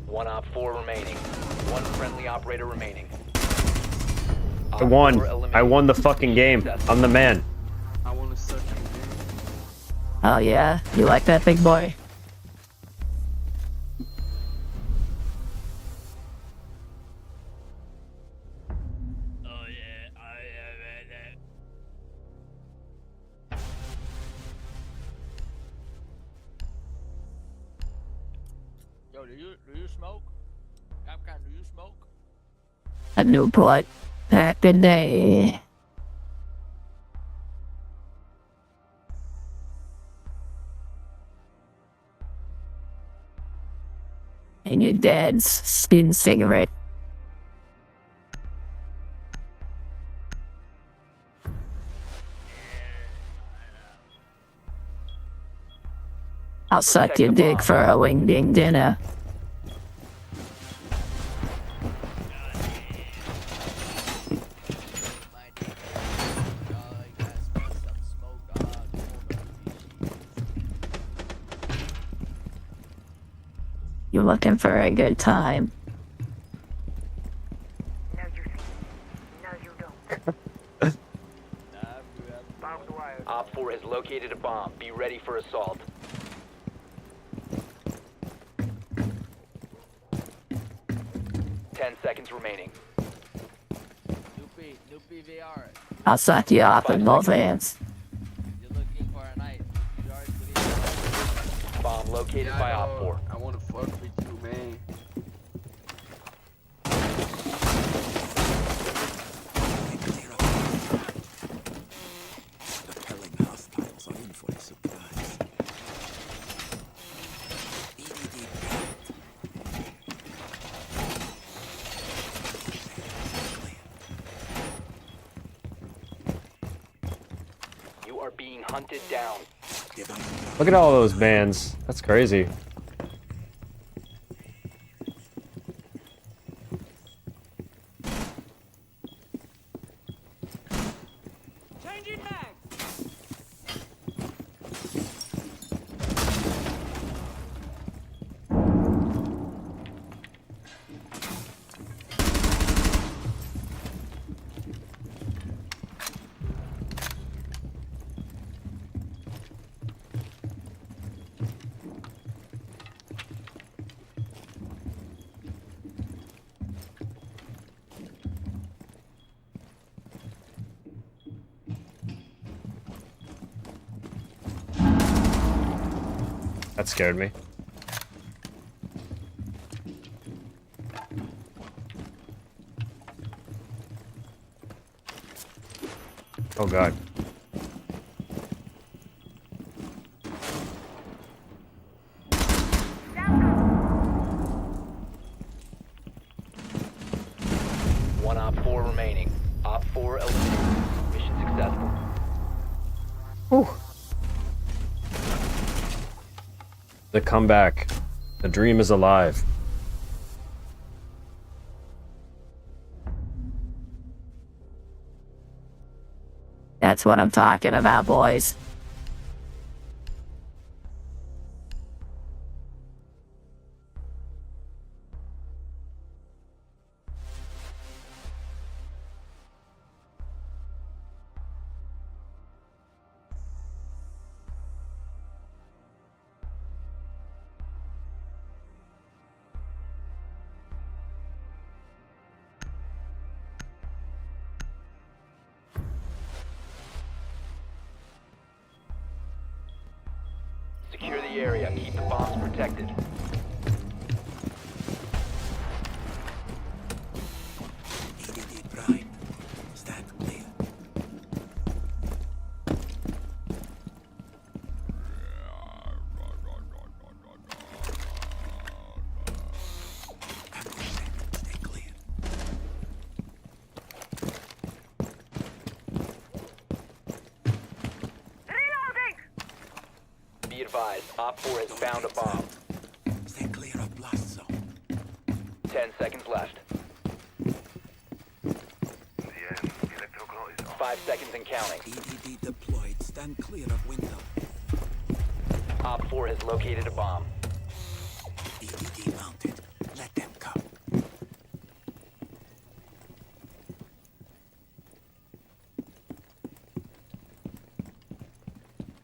Speaker 6: One Op 4 remaining. One friendly operator remaining.
Speaker 3: I won. I won the fucking game. I'm the man.
Speaker 11: I want to search you, man.
Speaker 5: Oh yeah, you like that big boy?
Speaker 11: Oh yeah, I am it. Yo, do you smoke? Capcan, do you smoke?
Speaker 5: A Newport back in the day. And your dad's skin cigarette. I'll suck your dick for a wing ding dinner. You looking for a good time?
Speaker 7: Now you see. Now you don't. Barbed wire.
Speaker 6: Op 4 has located a bomb. Be ready for assault. Ten seconds remaining.
Speaker 11: New PVR.
Speaker 5: I'll suck you off with both hands.
Speaker 11: You're looking for a night. PVR.
Speaker 6: Bomb located by Op 4.
Speaker 10: I wanna fuck with you, man.
Speaker 12: The pelling hostiles are in for a surprise. EDD
Speaker 6: You are being hunted down.
Speaker 3: Look at all those bands. That's crazy.
Speaker 8: Changing mag.
Speaker 3: That scared me. Oh god.
Speaker 6: One Op 4 remaining. Op 4 eliminated. Mission successful.
Speaker 3: The comeback. The dream is alive.
Speaker 5: That's what I'm talking about, boys.
Speaker 6: Secure the area. Keep the bombs protected.
Speaker 12: EDD prime. Stand clear. Stay clear.
Speaker 7: Reloading!
Speaker 6: Be advised, Op 4 has found a bomb.
Speaker 12: Stay clear of blast zone.
Speaker 6: 10 seconds left. 5 seconds and counting.
Speaker 12: EDD deployed. Stand clear of window.
Speaker 6: Op 4 has located a bomb.
Speaker 12: EDD mounted. Let them come.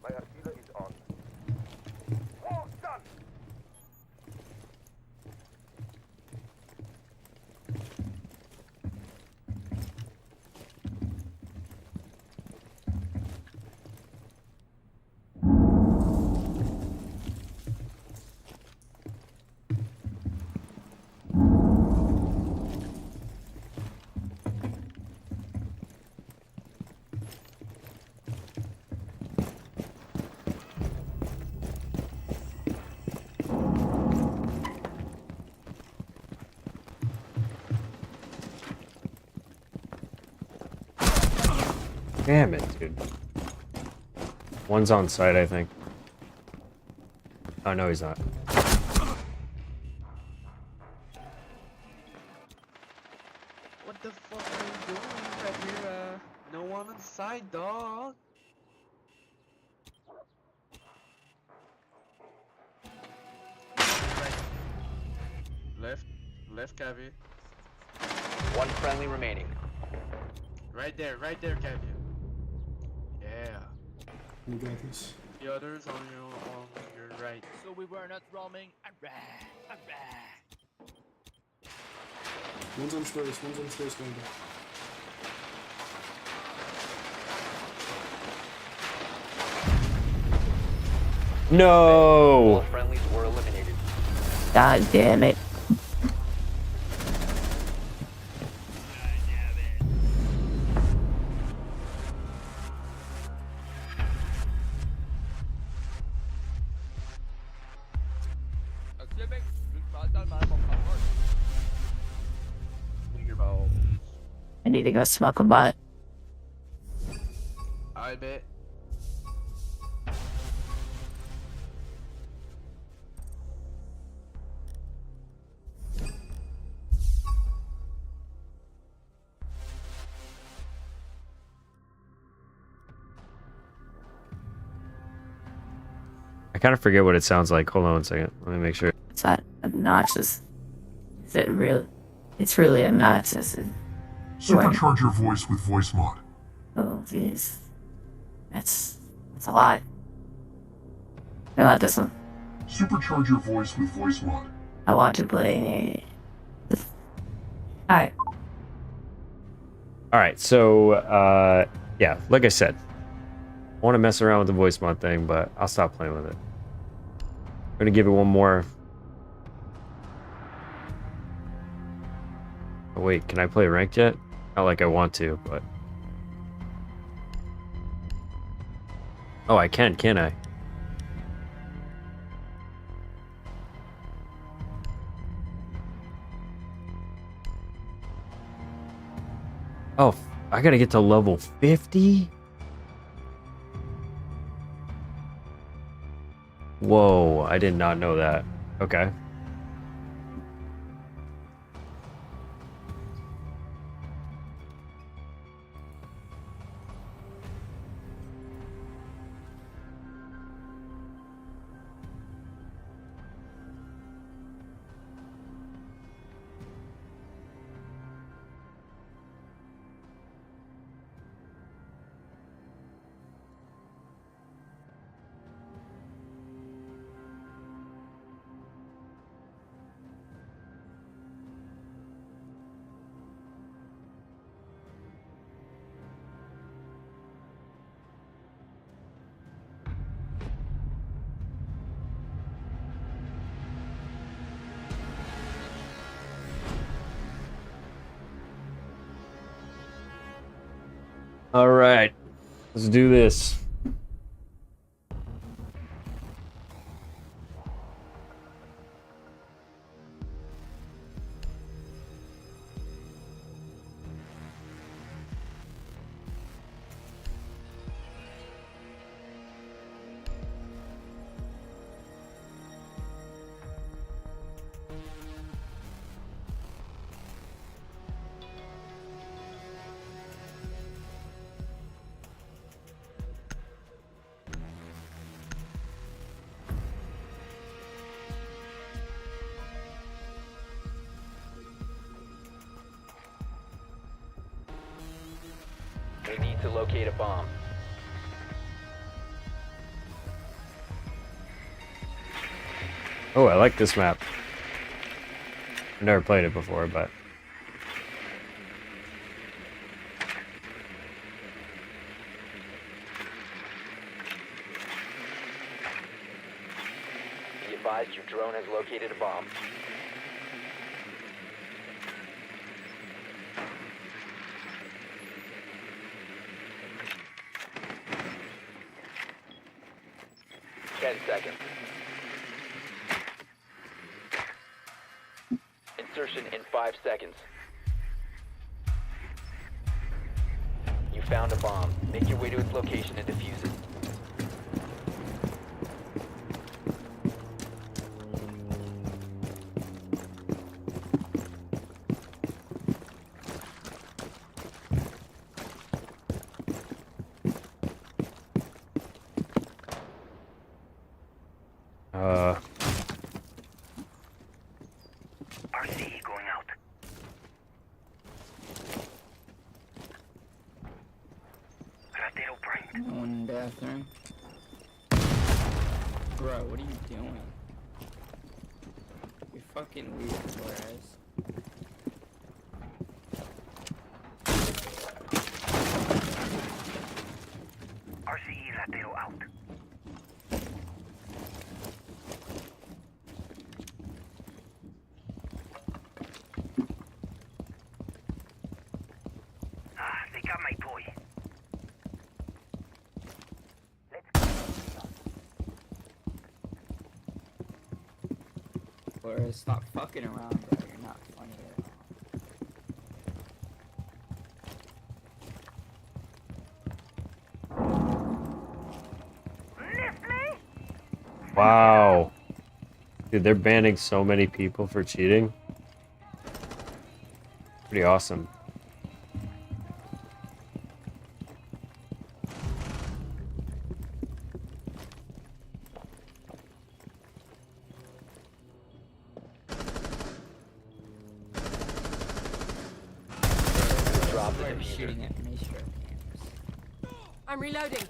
Speaker 2: My artillery is on.
Speaker 7: All done!
Speaker 3: Damn it, dude. One's on site, I think. Oh, no, he's not.
Speaker 13: What the fuck are you doing, Kajira? No one inside, dog. Left, Cavi.
Speaker 6: One friendly remaining.
Speaker 13: Right there, Cavi. Yeah.
Speaker 14: You got this.
Speaker 13: The others on your right.
Speaker 11: So we were not roaming. Alright.
Speaker 14: One's on stairs going back.
Speaker 3: No!
Speaker 6: All friendlies were eliminated.
Speaker 5: God damn it.
Speaker 11: Activision, dans le por favor.
Speaker 13: Your ball.
Speaker 5: I need to go smoke a butt.
Speaker 13: I bet.
Speaker 3: I kind of forget what it sounds like. Hold on one second. Let me make sure.
Speaker 5: It's that obnoxious. Is it real? It's really obnoxious.
Speaker 2: Supercharge your voice with voice mod.
Speaker 5: Oh, jeez. That's a lot. I want this one.
Speaker 2: Supercharge your voice with voice mod.
Speaker 5: I want to play. Alright.
Speaker 3: Alright, so, yeah, like I said, I want to mess around with the voice mod thing, but I'll stop playing with it. I'm going to give it one more. Oh, wait, can I play ranked yet? Not like I want to, but... Oh, I can I? Oh, I gotta get to level 50? Whoa, I did not know that. Okay. All right, let's do this.
Speaker 6: We need to locate a bomb.
Speaker 3: Oh, I like this map. I've never played it before, but...
Speaker 6: Be advised your drone has located a bomb. Seconds. Insertion in 5 seconds. You found a bomb. Make your way to its location and defuse it.
Speaker 7: RCE going out. Ratero brain.
Speaker 15: No one in the bathroom. Bro, what are you doing? You're fucking weird, Flores.
Speaker 7: RCE Ratero out. They got my toy.
Speaker 15: Flores, stop fucking around, bro. You're not funny at all.
Speaker 3: Wow. Dude, they're banning so many people for cheating. Pretty awesome.
Speaker 6: Drop the
Speaker 15: Why are you
Speaker 6: diffuser.
Speaker 15: shooting at me, straight hands?
Speaker 8: I'm reloading.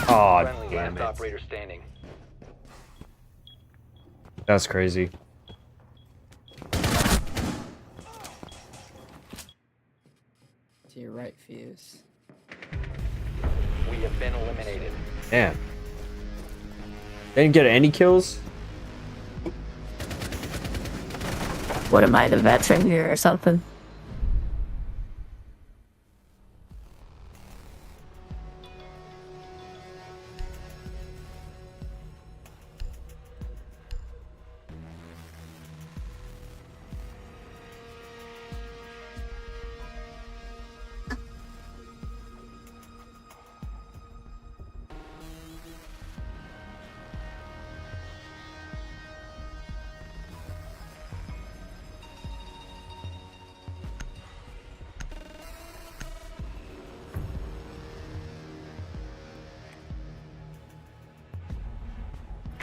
Speaker 3: Oh,
Speaker 6: Friendly
Speaker 3: damn
Speaker 6: last
Speaker 3: it.
Speaker 6: operator standing.
Speaker 3: That's crazy.
Speaker 15: To your right, Fuse.
Speaker 6: We have been eliminated.
Speaker 3: Damn. They didn't get any kills?
Speaker 5: What am I, the veteran here or something?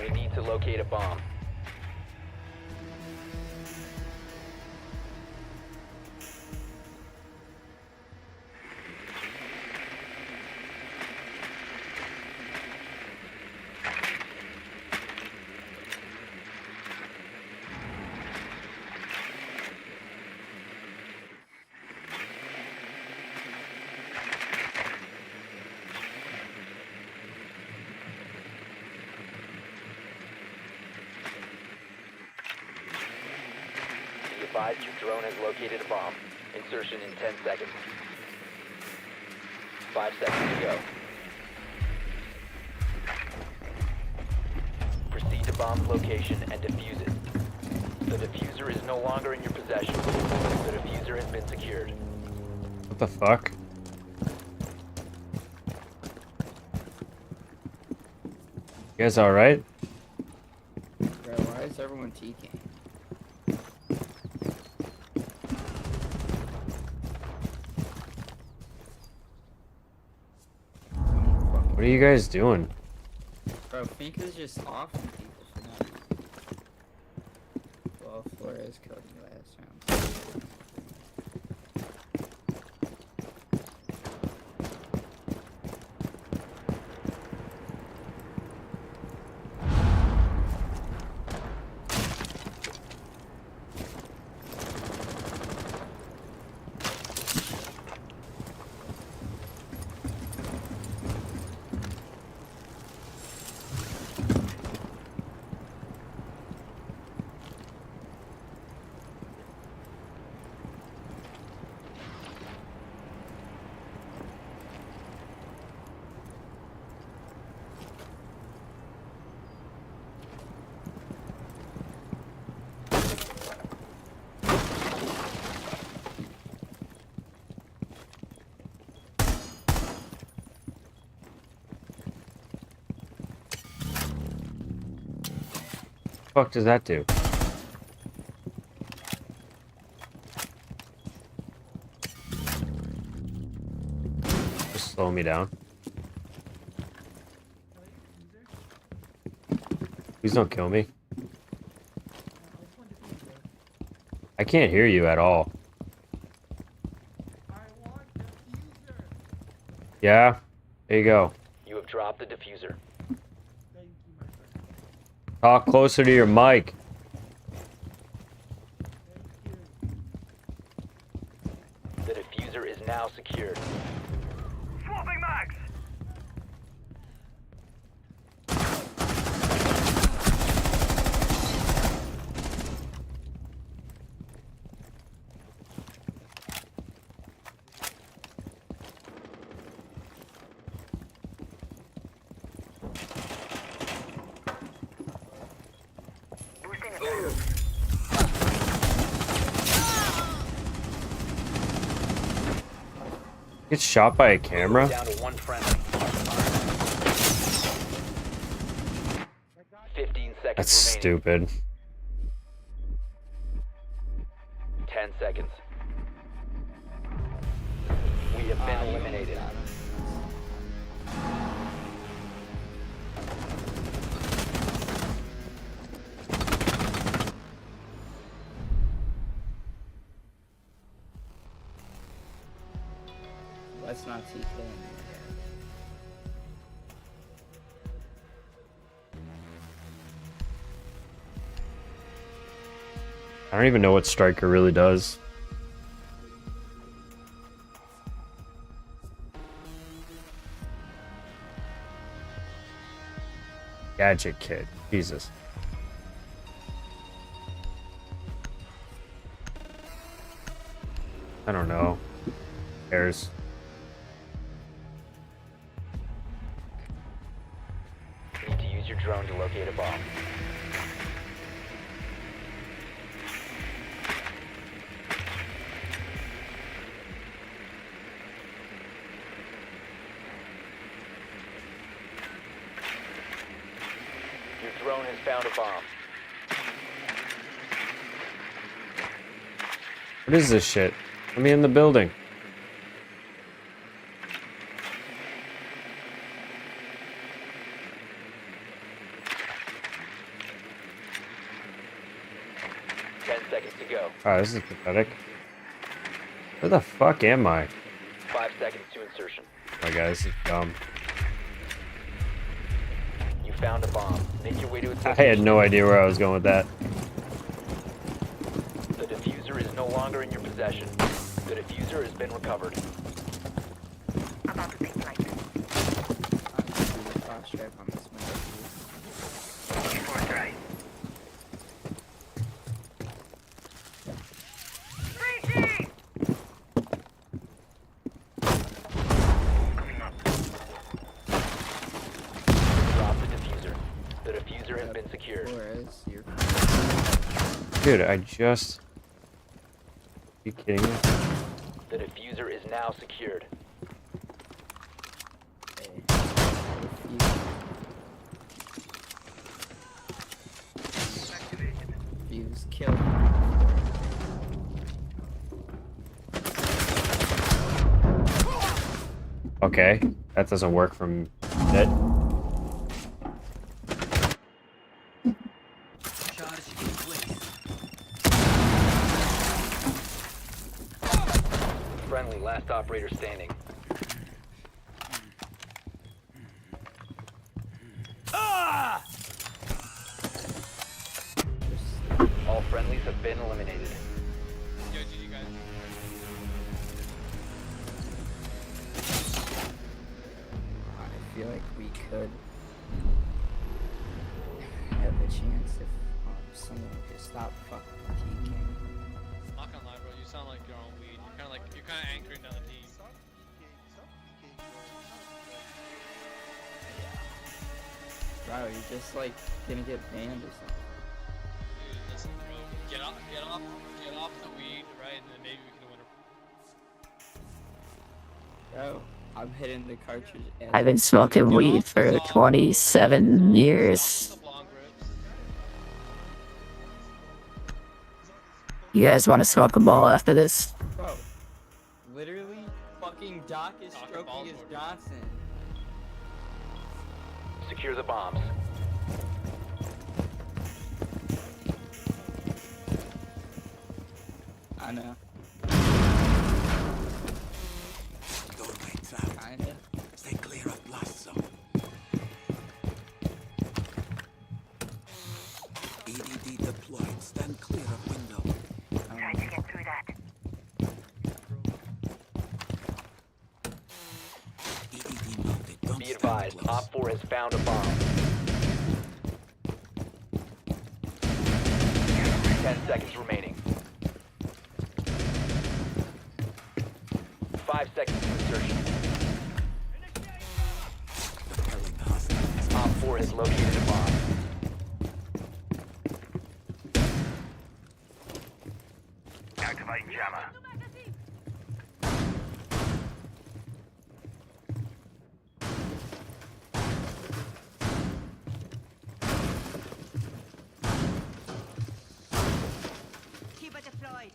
Speaker 6: We need to locate a bomb. Be advised your drone has located a bomb. Insertion in 10 seconds. 5 seconds to go. Proceed to bomb's location and defuse it. The diffuser is no longer in your possession. The diffuser has been secured.
Speaker 3: What the fuck? You guys alright?
Speaker 15: Bro, why is everyone TKing?
Speaker 3: What are you guys doing?
Speaker 15: Bro, Fink is just off people for nothing. Well, Flores killed me last round.
Speaker 3: fuck does that do? Just slow me down. Please don't kill me. I can't hear you at all. Yeah, there you go.
Speaker 6: You have dropped the diffuser.
Speaker 3: Talk closer to your mic.
Speaker 6: The diffuser is now secured.
Speaker 7: Swapping mags!
Speaker 3: Get shot by a camera?
Speaker 6: Down to one friendly. 15 seconds
Speaker 3: That's
Speaker 6: remaining.
Speaker 3: stupid.
Speaker 6: 10 seconds. We have been eliminated.
Speaker 15: Let's not TK.
Speaker 3: I don't even know what Striker really does. Gadget kid. Jesus. I don't know. Who cares?
Speaker 6: Need to use your drone to locate a bomb. Your drone has found a bomb.
Speaker 3: What is this shit? Let me in the building. Oh, this is pathetic. Where the fuck am I?
Speaker 6: 5 seconds to insertion.
Speaker 3: Oh my god, this is dumb.
Speaker 6: You found a bomb. Make your way to its
Speaker 3: I had no idea where I was going with that.
Speaker 6: The diffuser is no longer in your possession. The diffuser has been recovered.
Speaker 7: About to take flight.
Speaker 15: Strap on this one.
Speaker 7: Before dry.
Speaker 6: Drop the diffuser. The diffuser has been secured.
Speaker 3: Dude, I just... Are you kidding me?
Speaker 6: The diffuser is now secured.
Speaker 15: Fuse kill.
Speaker 3: Okay, that doesn't work from it.
Speaker 6: Friendly, last operator standing. All friendlies have been eliminated.
Speaker 11: Yo, GG guys.
Speaker 15: I feel like we could have a chance if someone could stop fucking TK.
Speaker 11: Not gonna lie, bro. You sound like you're on weed. You're kind of anchoring down the team.
Speaker 15: Bro, you're just like gonna get banned or something.
Speaker 11: Dude, listen, bro. Get off the weed, right? And then maybe we can win a.
Speaker 15: Bro, I'm hitting the cartridge.
Speaker 5: I've been smoking weed for 27 years. You guys want to smoke a ball after this?
Speaker 15: Bro, literally, fucking Doc is stroking his Johnson.
Speaker 6: Secure the bombs.
Speaker 15: I know.
Speaker 12: Doorway trap.
Speaker 15: Kinda.
Speaker 12: Stay clear of blast zone. EDD deployed. Stand clear of window.
Speaker 7: Try to get through that.
Speaker 12: EDD mounted. Don't
Speaker 6: Be
Speaker 12: stand
Speaker 6: advised,
Speaker 12: close.
Speaker 6: Op 4 has found a bomb. 10 seconds remaining. 5 seconds to insertion.
Speaker 12: Repelling hostiles.
Speaker 6: Op 4 has located a bomb.
Speaker 7: Activate jammer. Keep it deployed.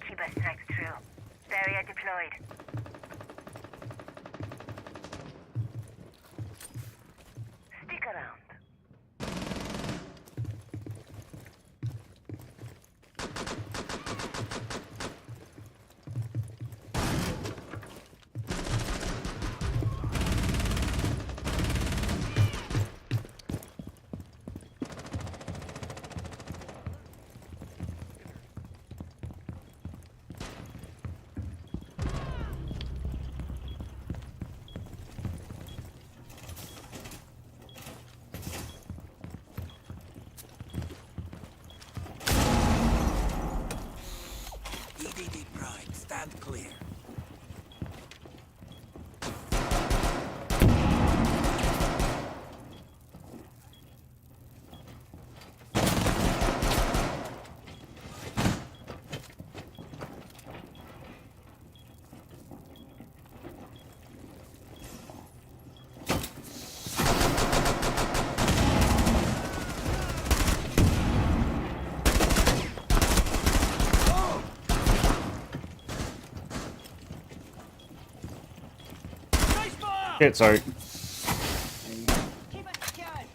Speaker 7: Keep us strikes true. Barrier deployed. Stick around.
Speaker 12: EDD prime. Stand clear.
Speaker 3: Shit, sorry.
Speaker 8: Keep it secured.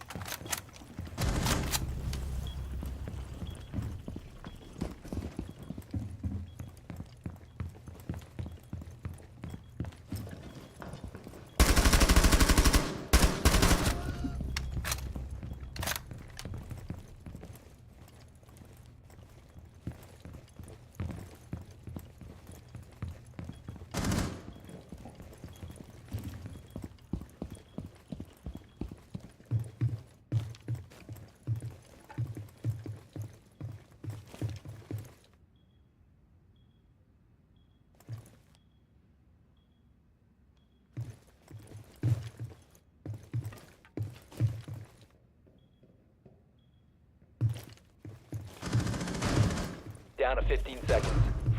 Speaker 6: Down to 15 seconds.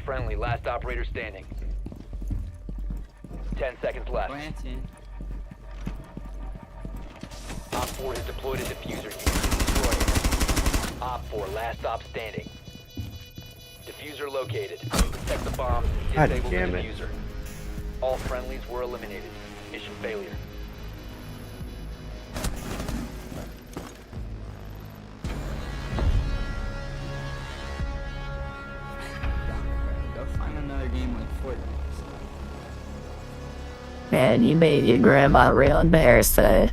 Speaker 6: Friendly, last operator standing. 10 seconds left.
Speaker 15: Planting.
Speaker 6: Op 4 has deployed a diffuser. You need to destroy it. Op 4, last stop standing. Diffuser located. Protect the bombs.
Speaker 3: God
Speaker 6: Disable the
Speaker 3: damn it.
Speaker 6: diffuser. All friendlies were eliminated. Mission failure.
Speaker 15: Go find another game like Fortnite.
Speaker 5: Man, you made your grandma real embarrassed today.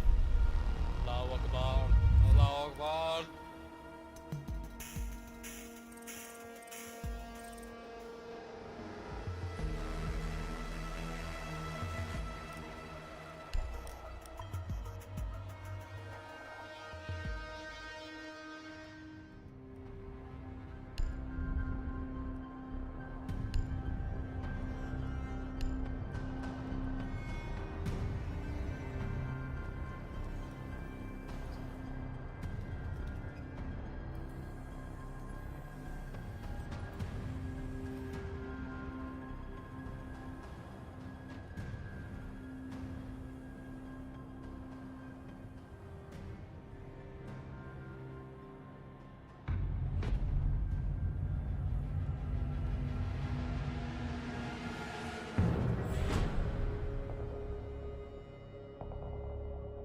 Speaker 11: Allahu Akbar. Allahu Akbar.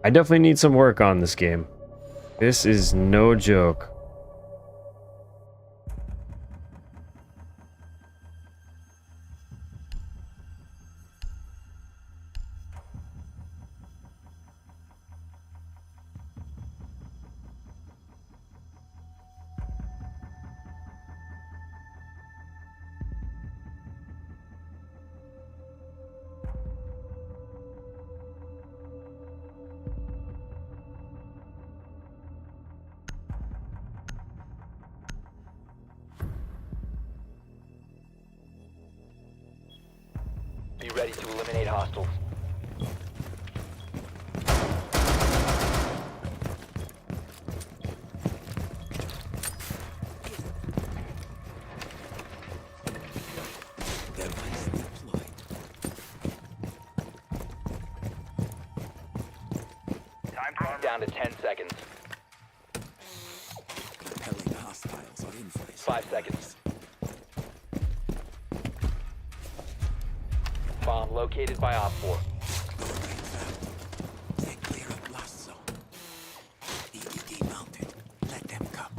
Speaker 3: I definitely need some work on this game. This is no joke.
Speaker 6: Be ready to eliminate hostiles.
Speaker 12: Device deployed.
Speaker 6: Down to 10 seconds.
Speaker 12: Compelling hostiles are in for a
Speaker 6: 5 seconds. Bomb located by Op 4.
Speaker 12: Stay clear of blast zone. EDD mounted. Let them come.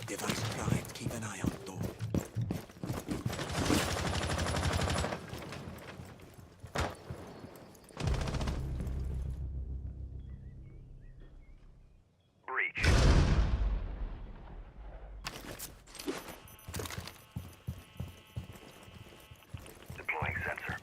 Speaker 12: Device primed. Keep an eye on door.
Speaker 7: Breach. Deploying sensor.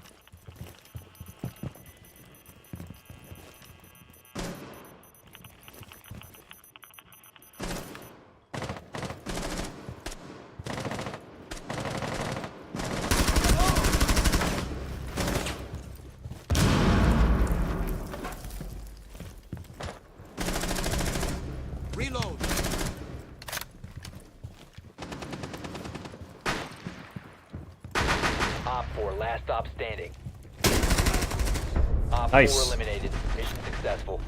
Speaker 12: Reload.
Speaker 6: Op 4, last stop standing. Op
Speaker 3: Nice.
Speaker 6: 4 eliminated. Mission successful.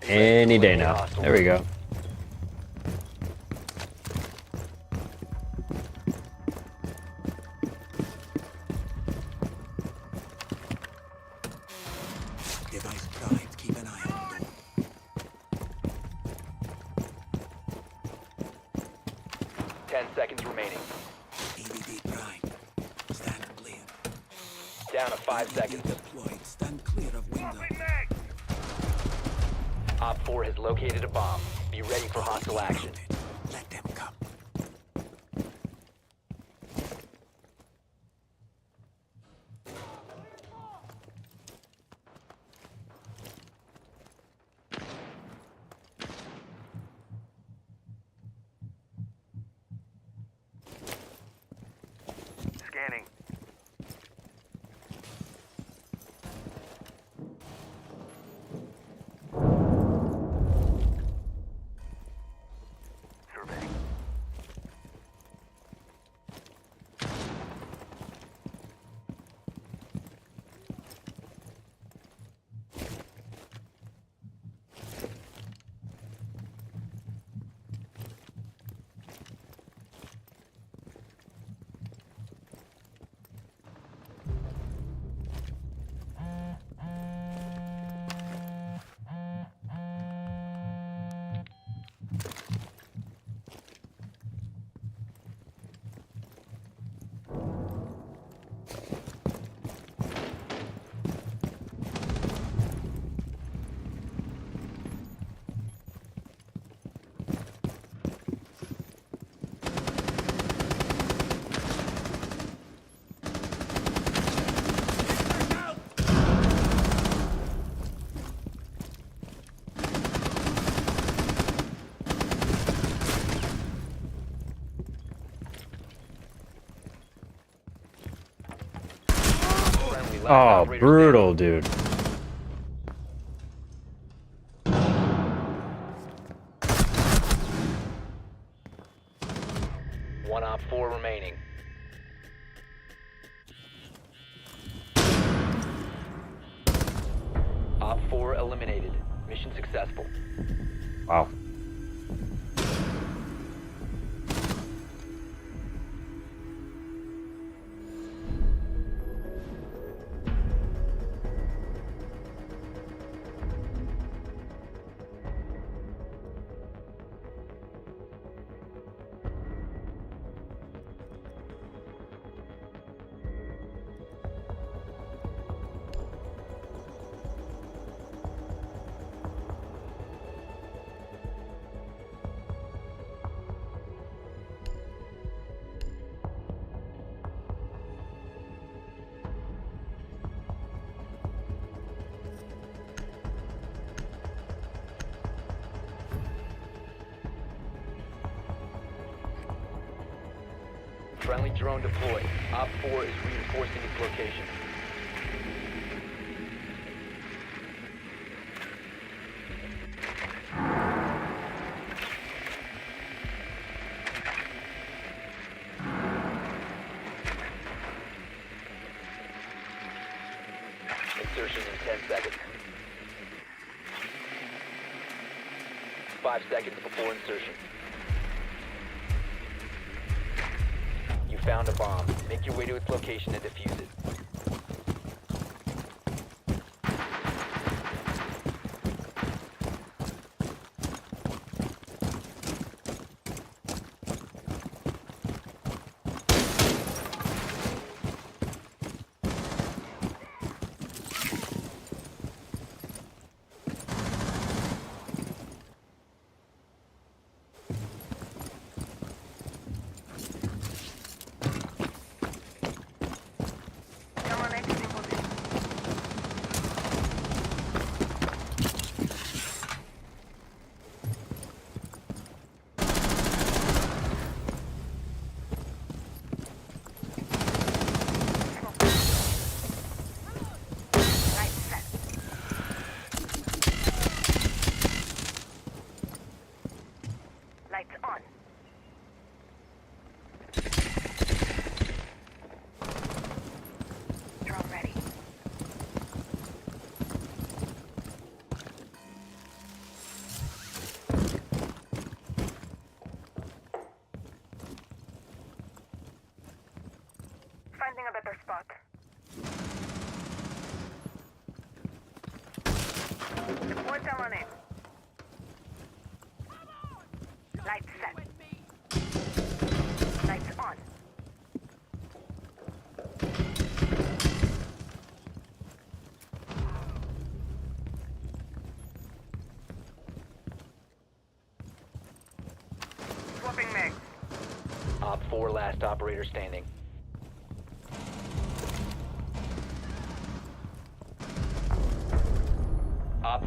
Speaker 3: Any day now. There we go.
Speaker 12: Device primed. Keep an eye on door.
Speaker 6: 10 seconds remaining.
Speaker 12: EDD primed. Stand clear.
Speaker 6: Down to 5
Speaker 12: EDD
Speaker 6: seconds.
Speaker 12: deployed. Stand clear of window.
Speaker 6: Op 4 has located a bomb. Be ready for hostile action.
Speaker 12: Let them come.
Speaker 7: Scanning.
Speaker 6: Last
Speaker 3: Oh,
Speaker 6: operator
Speaker 3: brutal, dude.
Speaker 6: standing. One op 4 remaining. Op 4 eliminated. Mission successful.
Speaker 3: Wow.
Speaker 6: Friendly drone deployed. Op 4 is reinforcing its location. Insertion in 10 seconds. 5 seconds before insertion. You found a bomb. Make your way to its location and defuse it.
Speaker 16: Finding a better spot. Deploy someone in. Lights set. Lights on. Swapping mags.
Speaker 6: Op 4 last operator standing.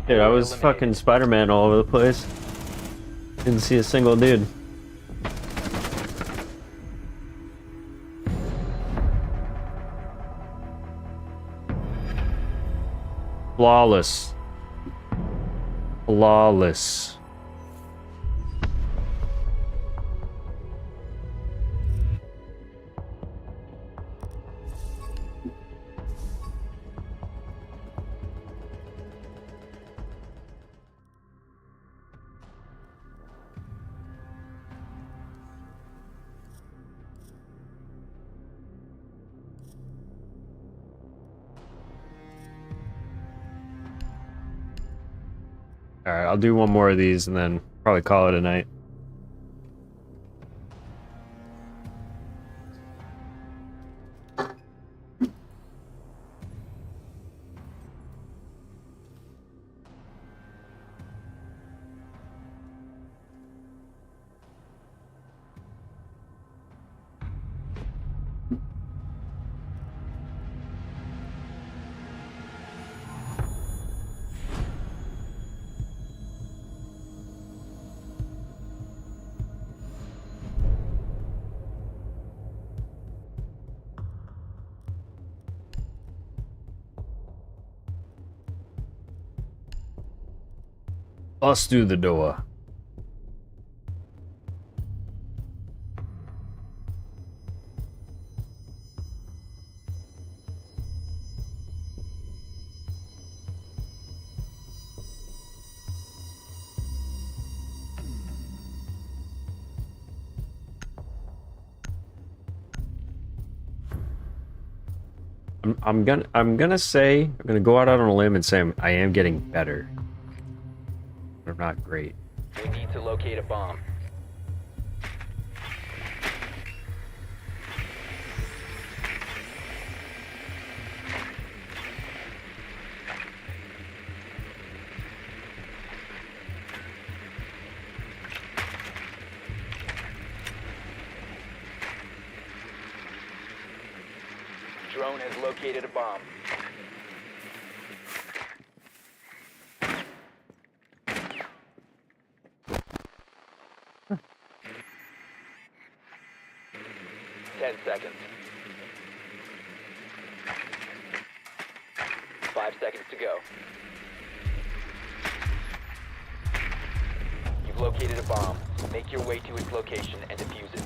Speaker 3: Dude, I was fucking Spider-Man all over the place. Didn't see a single dude. Flawless. Flawless. Alright, I'll do one more of these and then probably call it a night. Bust through the door. I'm gonna go out on a limb and say I am getting better. But I'm not great.
Speaker 6: We need to locate a bomb. Drone has located a bomb. Huh. 10 seconds. 5 seconds to go. You've located a bomb. Make your way to its location and defuse it.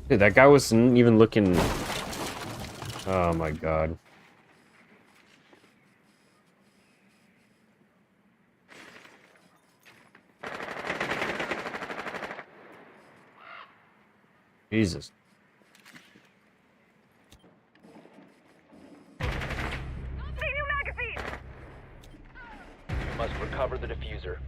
Speaker 3: Dude, that guy wasn't even looking. Oh my god. Jesus.
Speaker 6: You must recover the diffuser.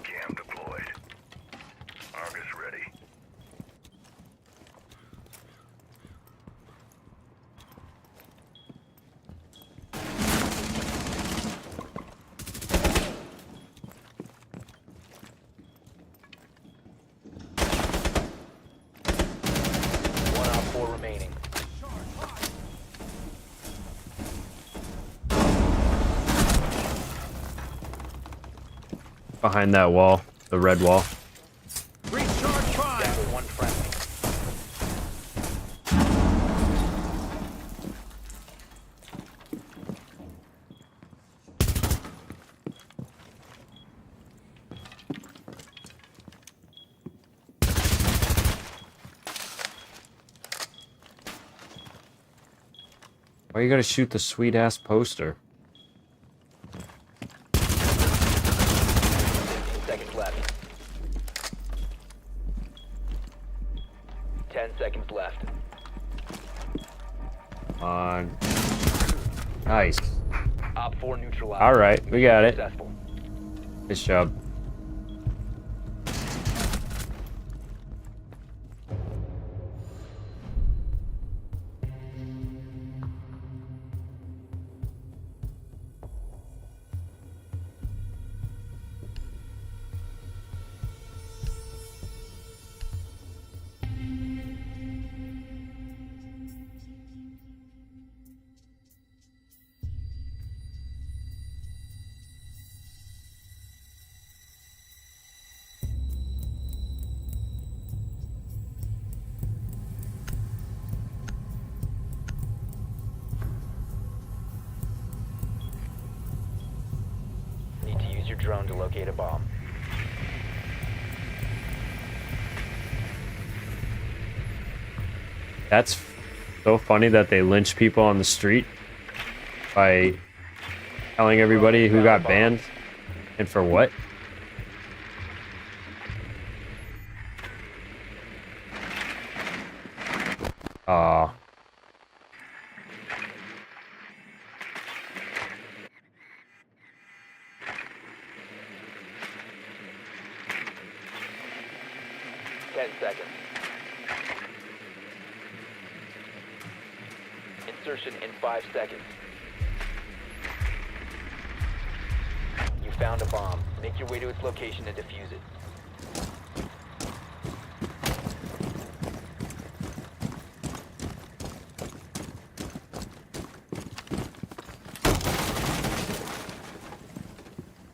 Speaker 7: Cam deployed. Argus ready.
Speaker 6: One out, 4 remaining.
Speaker 3: Behind that wall, the red wall.
Speaker 6: Down to 1 friendly.
Speaker 3: Why you gotta shoot the sweet ass poster?
Speaker 6: 15 seconds left. 10 seconds left.
Speaker 3: On. Nice.
Speaker 6: Op 4 neutralized.
Speaker 3: Alright, we got it.
Speaker 6: Successful.
Speaker 3: Good job.
Speaker 6: your drone to locate a bomb.
Speaker 3: That's so funny that they lynch people on the street by telling everybody who got banned and for what. Aw.
Speaker 6: 10 seconds. Insertion in 5 seconds. You found a bomb. Make your way to its location and defuse it.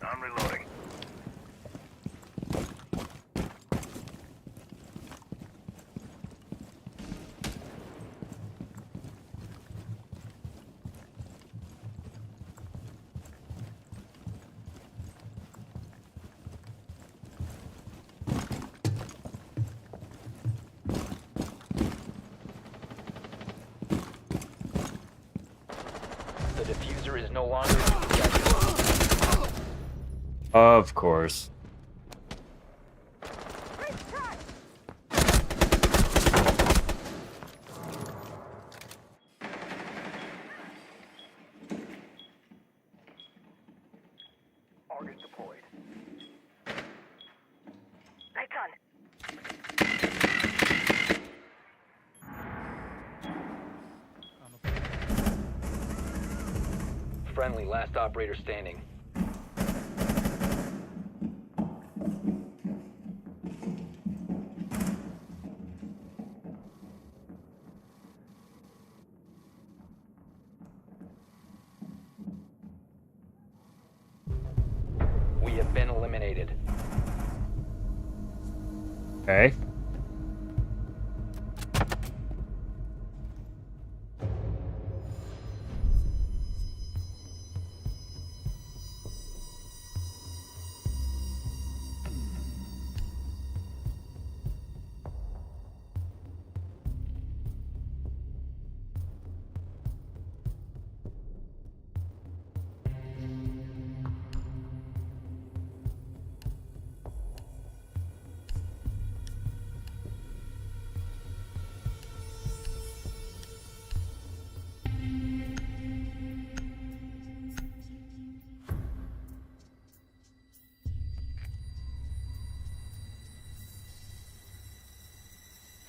Speaker 7: I'm reloading.
Speaker 6: The diffuser is no longer in possession.
Speaker 3: Of course.
Speaker 16: August deployed. Lights on.
Speaker 6: Friendly, last operator standing. We have been eliminated.
Speaker 3: Okay.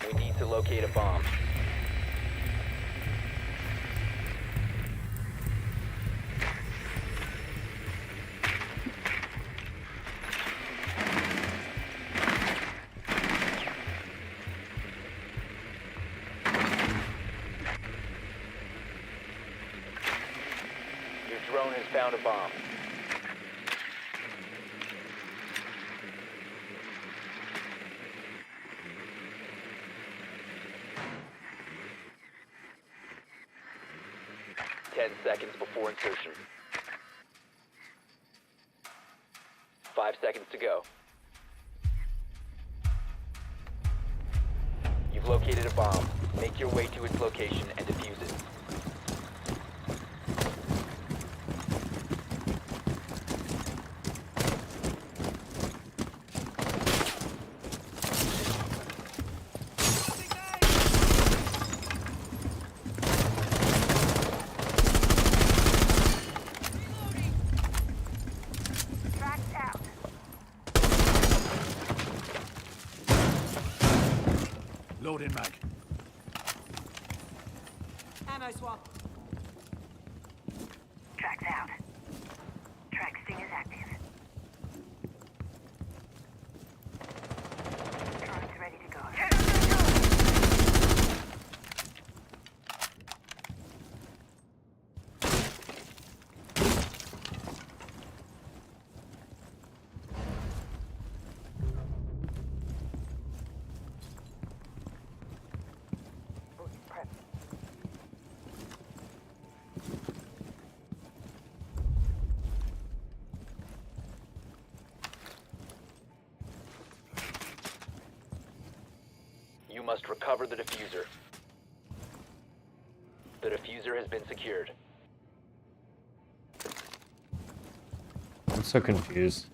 Speaker 6: We need to locate a bomb. Your drone has found a bomb. Ten seconds before insertion. 5 seconds to go. You've located a bomb. Make your way to its location and defuse it.
Speaker 16: Tracked out.
Speaker 12: Load in mag.
Speaker 8: Ammo swap.
Speaker 16: Tracked out. Track sting is active. Drone's ready to go. Prep.
Speaker 6: must recover the diffuser. The diffuser has been secured.
Speaker 3: I'm so confused.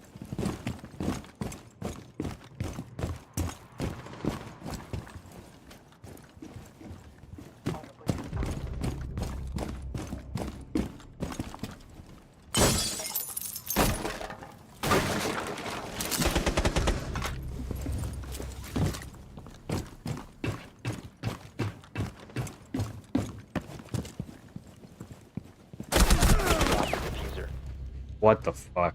Speaker 3: What the fuck?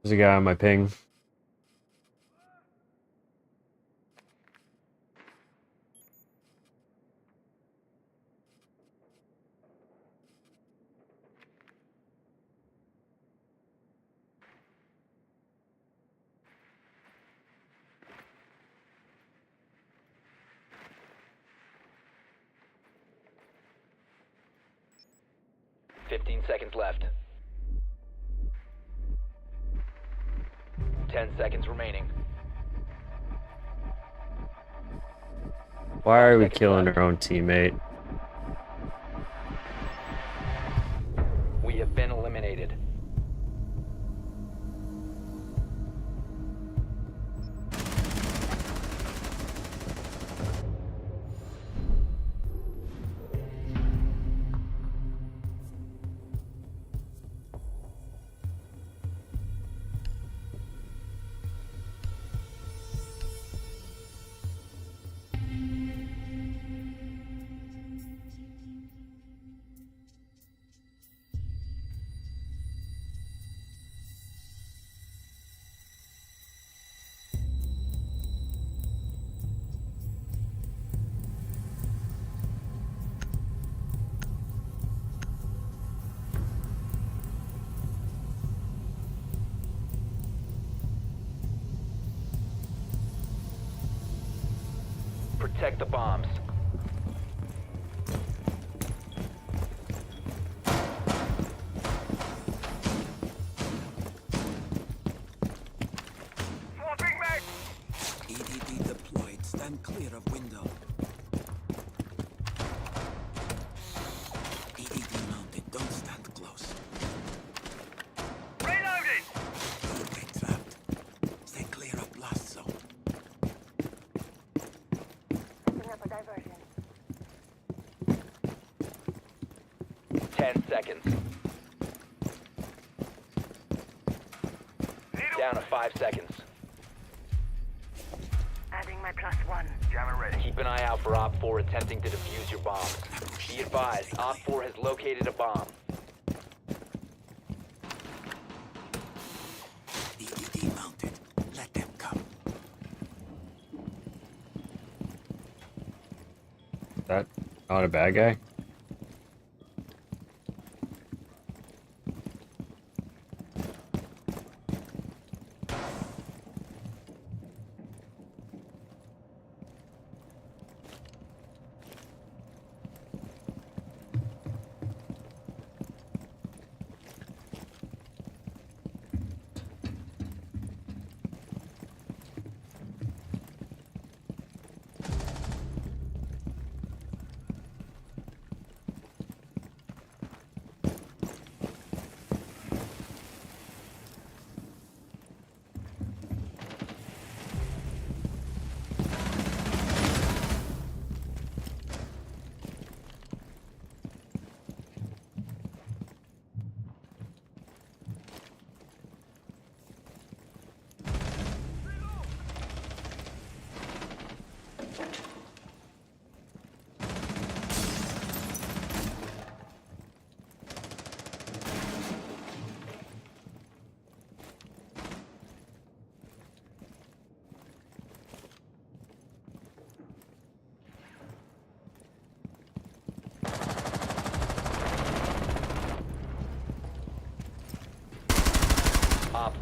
Speaker 3: There's a guy on my ping.
Speaker 6: Fifteen seconds left. 10 seconds remaining.
Speaker 3: Why are we killing our own teammate?
Speaker 6: We have been eliminated. Protect the bombs.
Speaker 10: EDD deployed. Stand clear of window. EDD mounted. Don't stand close.
Speaker 7: Reloading!
Speaker 10: Don't get trapped. Stay clear of blast zone.
Speaker 16: Setting up a diversion.
Speaker 6: 10 seconds. Down to 5 seconds.
Speaker 16: Adding my +1.
Speaker 7: Jammer ready.
Speaker 6: Keep an eye out for Op 4 attempting to defuse your bombs. Be advised, Op 4 has located a bomb.
Speaker 10: EDD mounted. Let them come.
Speaker 3: That not a bad guy?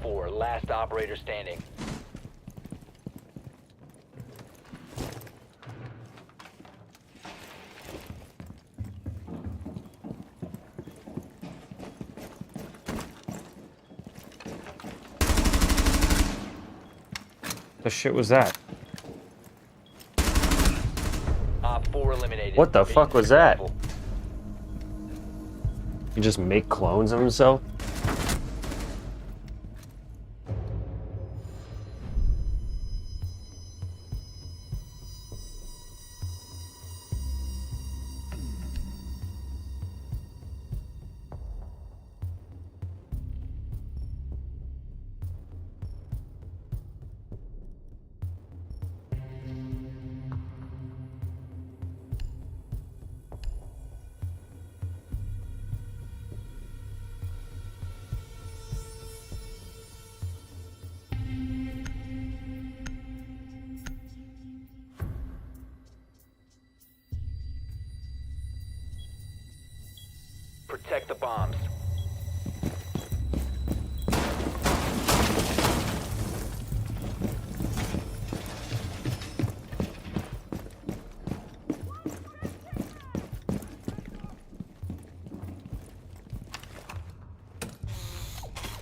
Speaker 6: 4, last operator standing.
Speaker 3: The shit was that?
Speaker 6: Op 4 eliminated.
Speaker 3: What the
Speaker 6: Mission
Speaker 3: fuck was that?
Speaker 6: successful.
Speaker 3: You just make clones of himself?
Speaker 6: Protect the bombs.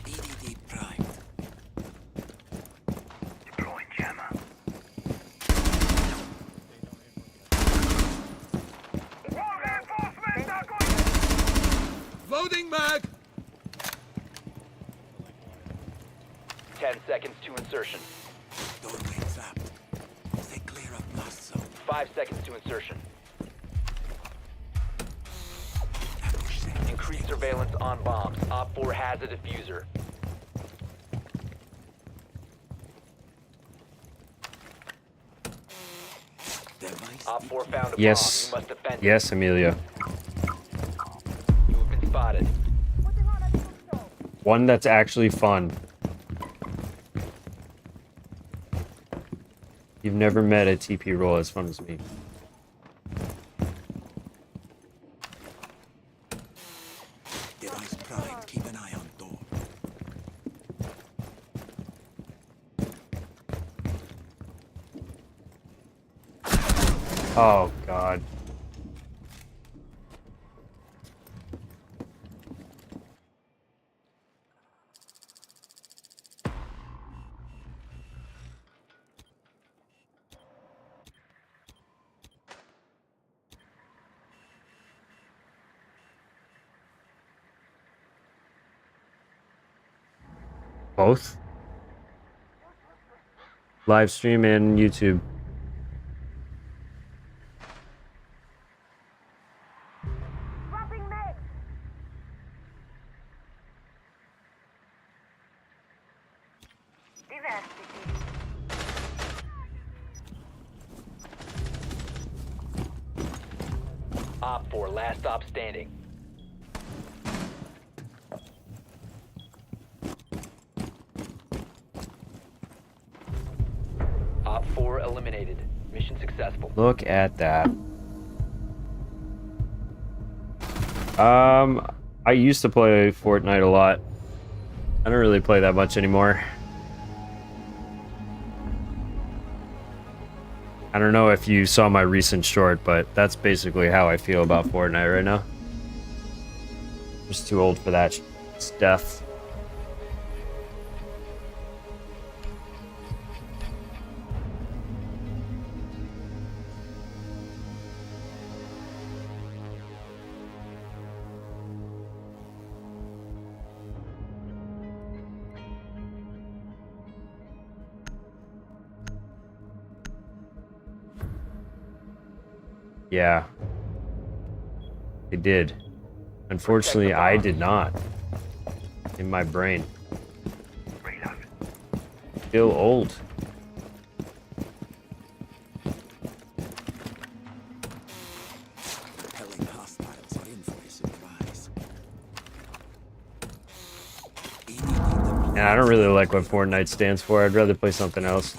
Speaker 12: EDD primed.
Speaker 7: Deploying jammer.
Speaker 12: Loading mag!
Speaker 6: 10 seconds to insertion.
Speaker 12: Doorway trapped. Stay clear of blast zone.
Speaker 6: 5 seconds to insertion. Increase surveillance on bombs. Op 4 has a diffuser. Op 4 found a
Speaker 3: Yes.
Speaker 6: bomb. You must defend it.
Speaker 3: Yes, Amelia.
Speaker 6: You have been spotted.
Speaker 3: One that's actually fun. You've never met a TP role as fun as me.
Speaker 12: Device primed. Keep an eye on door.
Speaker 3: Oh, God. Both? Live stream and YouTube.
Speaker 6: Op 4, last stop standing. Op 4 eliminated. Mission successful.
Speaker 3: Look at that. I used to play Fortnite a lot. I don't really play that much anymore. I don't know if you saw my recent short, but that's basically how I feel about Fortnite right now. Just too old for that stuff. Yeah. It did. Unfortunately, I did not. In my brain. Still old.
Speaker 12: Repelling hostiles are in for a surprise.
Speaker 3: And I don't really like what Fortnite stands for. I'd rather play something else.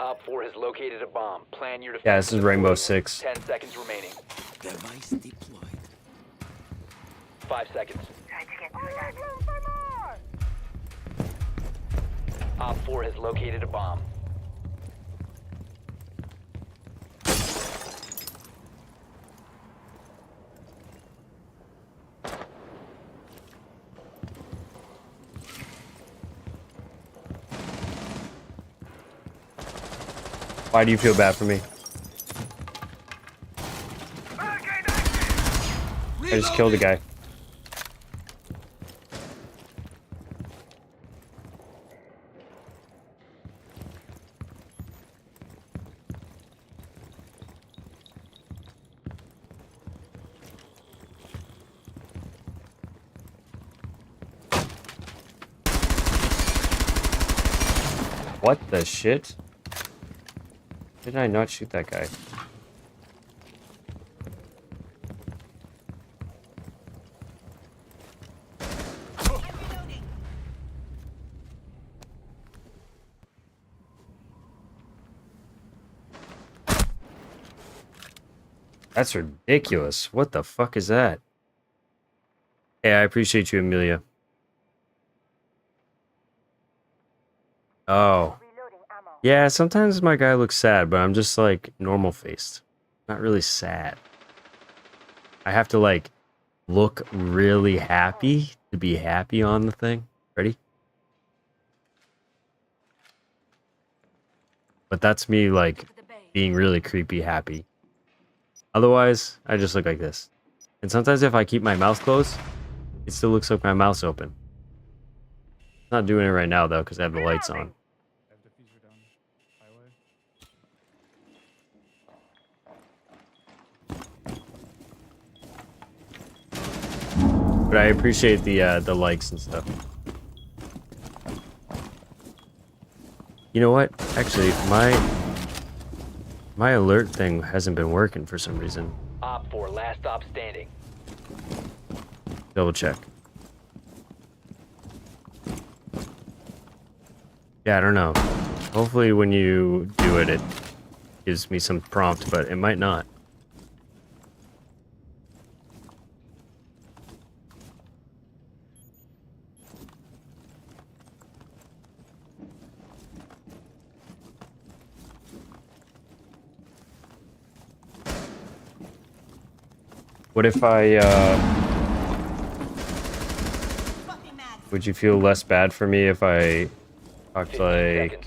Speaker 6: Op 4 has located a bomb. Plan your defense.
Speaker 3: Yeah, this is Rainbow Six.
Speaker 6: 10 seconds remaining.
Speaker 12: Device deployed.
Speaker 6: 5 seconds.
Speaker 16: Trying to get through that.
Speaker 6: Op 4 has located a bomb.
Speaker 3: Why do you feel bad for me? I just killed a guy. What the shit? Did I not shoot that guy? That's ridiculous. What the fuck is that? Hey, I appreciate you, Amelia. Oh. Yeah, sometimes my guy looks sad, but I'm just like normal faced. Not really sad. I have to like look really happy to be happy on the thing. Ready? But that's me like being really creepy happy. Otherwise, I just look like this. And sometimes if I keep my mouth closed, it still looks like my mouth's open. Not doing it right now though, because I have the lights on. But I appreciate the likes and stuff. You know what? Actually, my alert thing hasn't been working for some reason.
Speaker 6: Op 4, last stop standing.
Speaker 3: Double check. Yeah, I don't know. Hopefully when you do it, it gives me some prompt, but it might not. What if I, would you feel less bad for me if I talked like,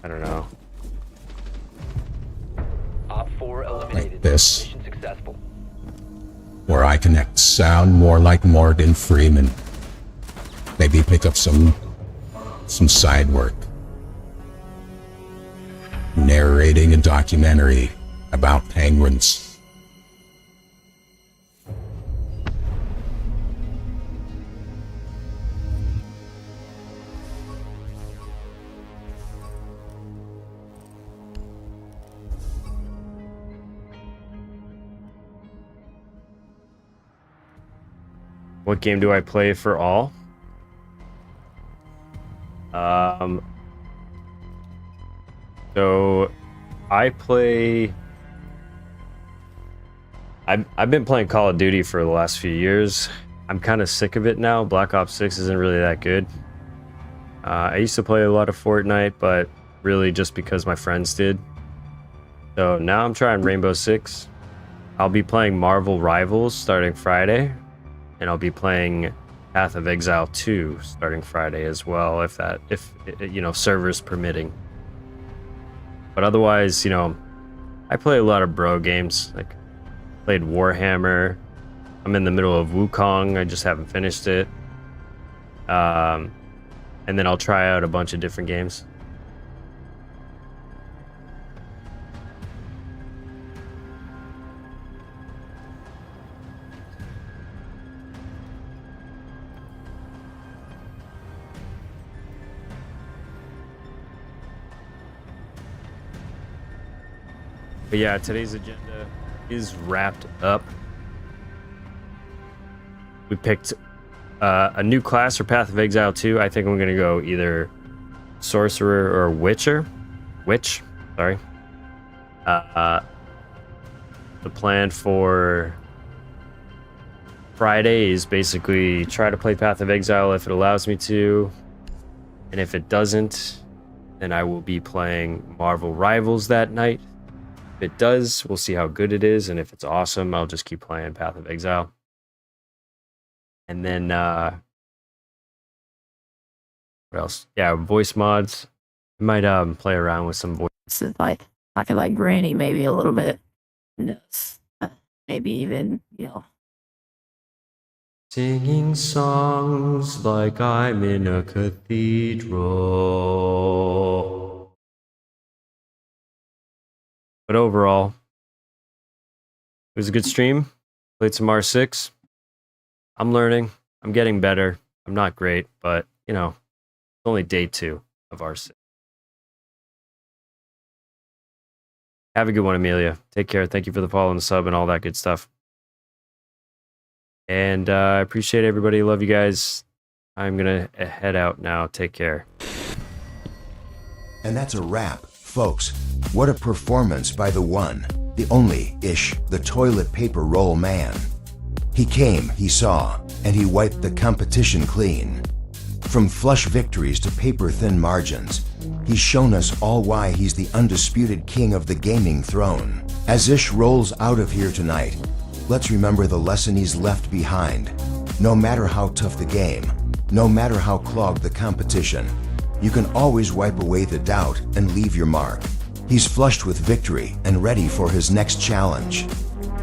Speaker 3: I don't know.
Speaker 6: Op 4 eliminated.
Speaker 17: Like this.
Speaker 6: Mission successful.
Speaker 17: Where I can act sound more like Morgan Freeman. Maybe pick up some side work. Narrating a documentary about penguins.
Speaker 3: What game do I play for all? So I play. I've been playing Call of Duty for the last few years. I'm kind of sick of it now. Black Ops 6 isn't really that good. I used to play a lot of Fortnite, but really just because my friends did. So now I'm trying Rainbow Six. I'll be playing Marvel Rivals starting Friday. And I'll be playing Path of Exile 2 starting Friday as well, if you know, servers permitting. But otherwise, you know, I play a lot of bro games. Like, played Warhammer. I'm in the middle of Wukong. I just haven't finished it. And then I'll try out a bunch of different games. But yeah, today's agenda is wrapped up. We picked a new class for Path of Exile 2. I think I'm going to go either sorcerer or witch, sorry. The plan for Friday is basically try to play Path of Exile if it allows me to, and if it doesn't, then I will be playing Marvel Rivals that night. If it does, we'll see how good it is, and if it's awesome, I'll just keep playing Path of Exile. And then what else? Yeah, voice mods. I might play around with some voice.
Speaker 5: Like talking like Granny, maybe a little bit. Maybe even, you know.
Speaker 3: Singing songs like I'm in a cathedral. But overall, it was a good stream. Played some R6. I'm learning. I'm getting better. I'm not great, but, you know, it's only day 2 of R6. Have a good one, Amelia. Take care. Thank you for the follow and the sub and all that good stuff. And I appreciate everybody. Love you guys. I'm going to head out now. Take care.
Speaker 1: And that's a wrap, folks. What a performance by the one, the only Ish, the toilet paper roll man. He came, he saw, and he wiped the competition clean. From flush victories to paper-thin margins, he's shown us all why he's the undisputed king of the gaming throne. As Ish rolls out of here tonight, let's remember the lesson he's left behind. No matter how tough the game, no matter how clogged the competition, you can always wipe away the doubt and leave your mark. He's flushed with victory and ready for his next challenge.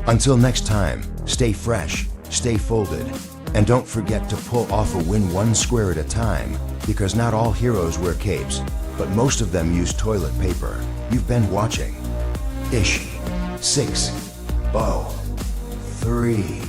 Speaker 1: Until next time, stay fresh, stay folded, and don't forget to pull off a win one square at a time, because not all heroes wear capes, but most of them use toilet paper. You've been watching Ish 6 0 3